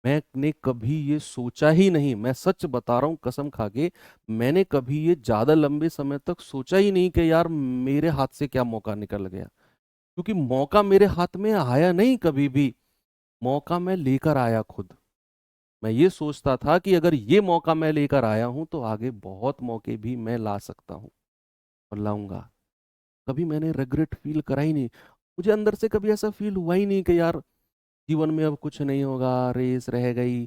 मैंने कभी ये सोचा ही नहीं, मैं सच बता रहा हूँ कसम खा के, मैंने कभी ये ज्यादा लंबे समय तक सोचा ही नहीं कि यार मेरे हाथ से क्या मौका निकल गया। क्योंकि मौका मेरे हाथ में आया नहीं कभी भी, मौका मैं लेकर आया खुद। मैं ये सोचता था कि अगर ये मौका मैं लेकर आया हूं तो आगे बहुत मौके भी मैं ला सकता हूं और लाऊंगा। कभी मैंने रिग्रेट फील करा ही नहीं। मुझे अंदर से कभी ऐसा फील हुआ ही नहीं कि यार जीवन में अब कुछ नहीं होगा, रेस रह गई,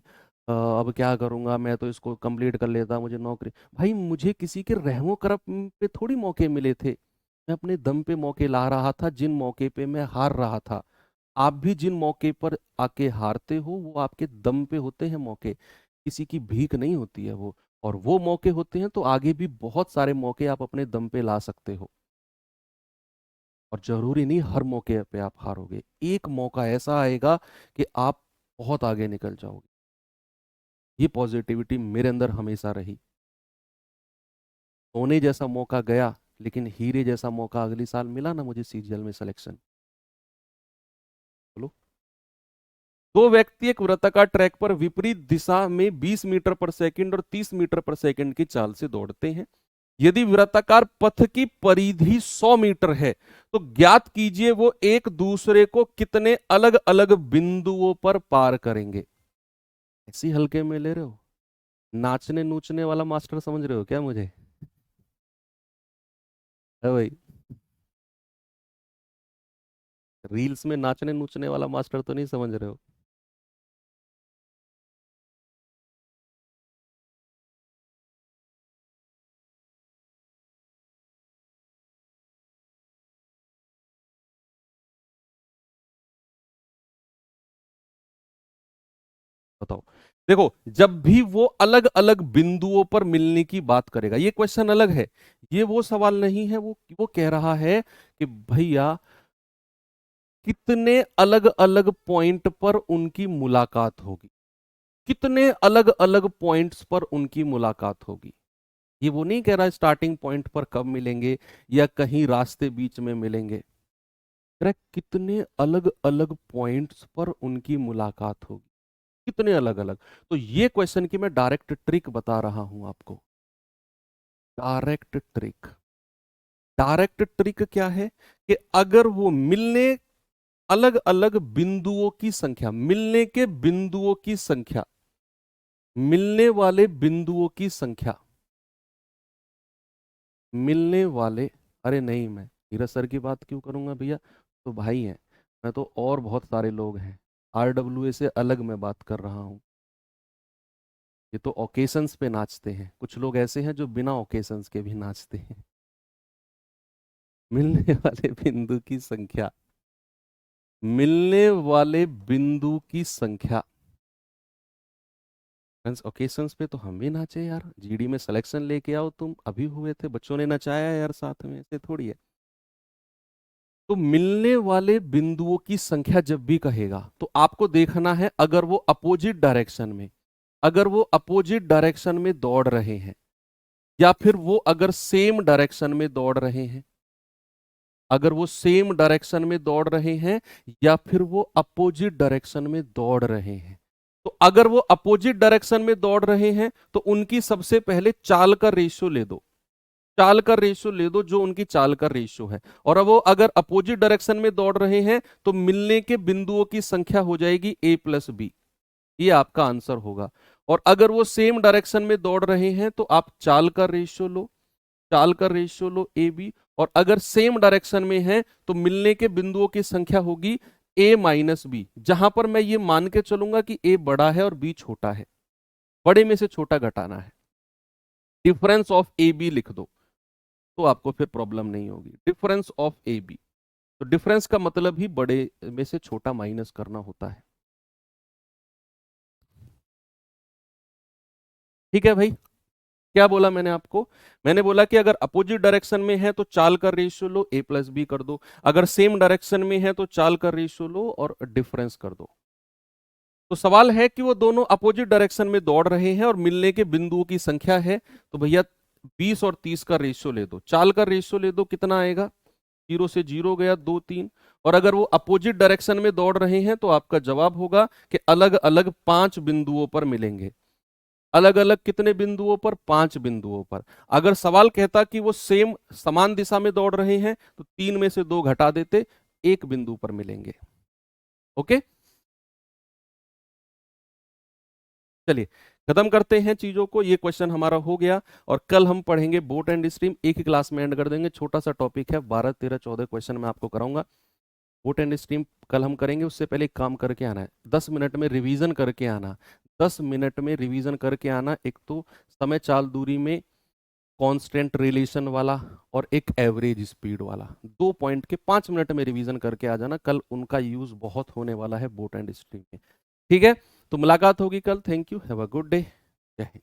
अब क्या करूंगा, मैं तो इसको कंप्लीट कर लेता, मुझे नौकरी। भाई मुझे किसी के रहमो करम पे थोड़ी मौके मिले थे, मैं अपने दम पे मौके ला रहा था, जिन मौके पे मैं हार रहा था। आप भी जिन मौके पर आके हारते हो वो आपके दम पे होते हैं मौके, किसी की भीख नहीं होती है वो। और वो मौके होते हैं तो आगे भी बहुत सारे मौके आप अपने दम पे ला सकते हो। और जरूरी नहीं हर मौके पे आप हारोगे, एक मौका ऐसा आएगा कि आप बहुत आगे निकल जाओगे। ये पॉजिटिविटी मेरे अंदर हमेशा रही। सोने जैसा मौका गया, लेकिन हीरे जैसा मौका अगली साल मिला ना मुझे सीजीएल में सिलेक्शन। बोलो। दो व्यक्ति एक वृत्ताकार ट्रैक पर विपरीत दिशा में 20 मीटर पर सेकंड और 30 मीटर पर सेकंड की चाल से दौड़ते हैं। यदि वृत्ताकार पथ की परिधि 100 मीटर है तो ज्ञात कीजिए वो एक दूसरे को कितने अलग अलग बिंदुओं पर पार करेंगे। ऐसी हल्के में ले रहे हो? नाचने नूचने वाला मास्टर समझ रहे हो क्या मुझे? है भाई? रील्स में नाचने नूचने वाला मास्टर तो नहीं समझ रहे हो? बताओ। देखो, जब भी वो अलग अलग बिंदुओं पर मिलने की बात करेगा, ये क्वेश्चन अलग है, ये वो सवाल नहीं है। वो कह रहा है कि भैया कितने अलग अलग पॉइंट पर उनकी मुलाकात होगी, कितने अलग अलग पॉइंट्स पर उनकी मुलाकात होगी। ये वो नहीं कह रहा स्टार्टिंग पॉइंट पर कब मिलेंगे या कहीं रास्ते बीच में मिलेंगे, कह रहा है कितने अलग अलग पॉइंट्स पर उनकी मुलाकात होगी, कितने अलग अलग। तो ये क्वेश्चन की मैं डायरेक्ट ट्रिक बता रहा हूं आपको। Direct trick. डायरेक्ट ट्रिक क्या है कि अगर वो मिलने, अलग अलग बिंदुओं की संख्या, मिलने के बिंदुओं की संख्या, मिलने वाले बिंदुओं की संख्या, मिलने वाले, अरे नहीं मैं नीरज सर की बात क्यों करूंगा भैया, तो भाई हैं, मैं तो और बहुत सारे लोग हैं, आरडब्ल्यूए से अलग मैं बात कर रहा हूं। ये तो ओकेशंस पे नाचते हैं, कुछ लोग ऐसे हैं जो बिना ओकेशंस के भी नाचते हैं। मिलने वाले बिंदु की संख्या, मिलने वाले बिंदु की संख्या। फ्रेंड्स, ओकेशंस पे तो हम भी नाचे यार, जीडी में सिलेक्शन लेके आओ, तुम अभी हुए थे, बच्चों ने नचाया यार साथ में, ऐसे थोड़ी है। तो मिलने वाले बिंदुओं की संख्या जब भी कहेगा तो आपको देखना है, अगर वो अपोजिट डायरेक्शन में, अगर वो अपोजिट डायरेक्शन में दौड़ रहे हैं, या फिर वो अगर सेम डायरेक्शन में दौड़ रहे हैं, अगर वो सेम डायरेक्शन में दौड़ रहे हैं या फिर वो अपोजिट डायरेक्शन में दौड़ रहे हैं। तो अगर वो अपोजिट डायरेक्शन में दौड़ रहे हैं तो उनकी सबसे पहले चाल का रेशियो ले दो, चाल का रेशियो ले दो जो उनकी चाल का रेशियो है। और अब वो अगर अपोजिट डायरेक्शन में दौड़ रहे हैं तो मिलने के बिंदुओं की संख्या हो जाएगी a प्लस बी, ये आपका आंसर होगा। और अगर वो सेम डायरेक्शन में दौड़ रहे हैं तो आप चाल का रेशियो लो, चाल का रेशियो लो ए बी। और अगर सेम डायरेक्शन में है तो मिलने के बिंदुओं की संख्या होगी a माइनस बी, जहां पर मैं ये मान के चलूंगा कि a बड़ा है और b छोटा है, बड़े में से छोटा घटाना है। डिफरेंस ऑफ ए बी लिख दो तो आपको फिर प्रॉब्लम नहीं होगी, डिफरेंस ऑफ ए बी। तो डिफरेंस का मतलब ही बड़े में से छोटा माइनस करना होता है। ठीक है भाई, क्या बोला मैंने आपको? मैंने बोला कि अगर अपोजिट डायरेक्शन में है तो चाल का रेशियो लो, a प्लस बी कर दो, अगर सेम डायरेक्शन में है तो चाल का रेशियो लो और डिफरेंस कर दो। तो सवाल है कि वो दोनों अपोजिट डायरेक्शन में दौड़ रहे हैं और मिलने के बिंदुओं की संख्या है, तो भैया 20 और 30 का रेशियो ले दो, चाल का रेशियो ले दो, कितना आएगा? 0 से 0 गया, 2 3। और अगर वो अपोजिट डायरेक्शन में दौड़ रहे हैं तो आपका जवाब होगा कि अलग अलग 5 बिंदुओं पर मिलेंगे। अलग अलग कितने बिंदुओं पर? 5 बिंदुओं पर। अगर सवाल कहता कि वो सेम समान दिशा में दौड़ रहे हैं तो 3 में से 2 घटा देते, एक बिंदु पर मिलेंगे। ओके, चलिए खत्म करते हैं चीजों को, ये क्वेश्चन हमारा हो गया। और कल हम पढ़ेंगे बोट एंड स्ट्रीम, एक ही क्लास में एंड कर देंगे, छोटा सा टॉपिक है, 12 13 14 क्वेश्चन मैं आपको कराऊंगा। बोट एंड स्ट्रीम कल हम करेंगे, उससे पहले एक काम करके आना है, 10 मिनट में रिवीजन करके आना। 10 मिनट में रिवीजन करके आना, एक तो समय चाल दूरी में कांस्टेंट रिलेशन वाला और एक एवरेज स्पीड वाला, 2 पॉइंट के 5 मिनट में रिवीजन करके आ जाना, कल उनका यूज बहुत होने वाला है बोट एंड स्ट्रीम में। ठीक है, तो मुलाकात होगी कल। Thank you, have a good day, जय हिंद।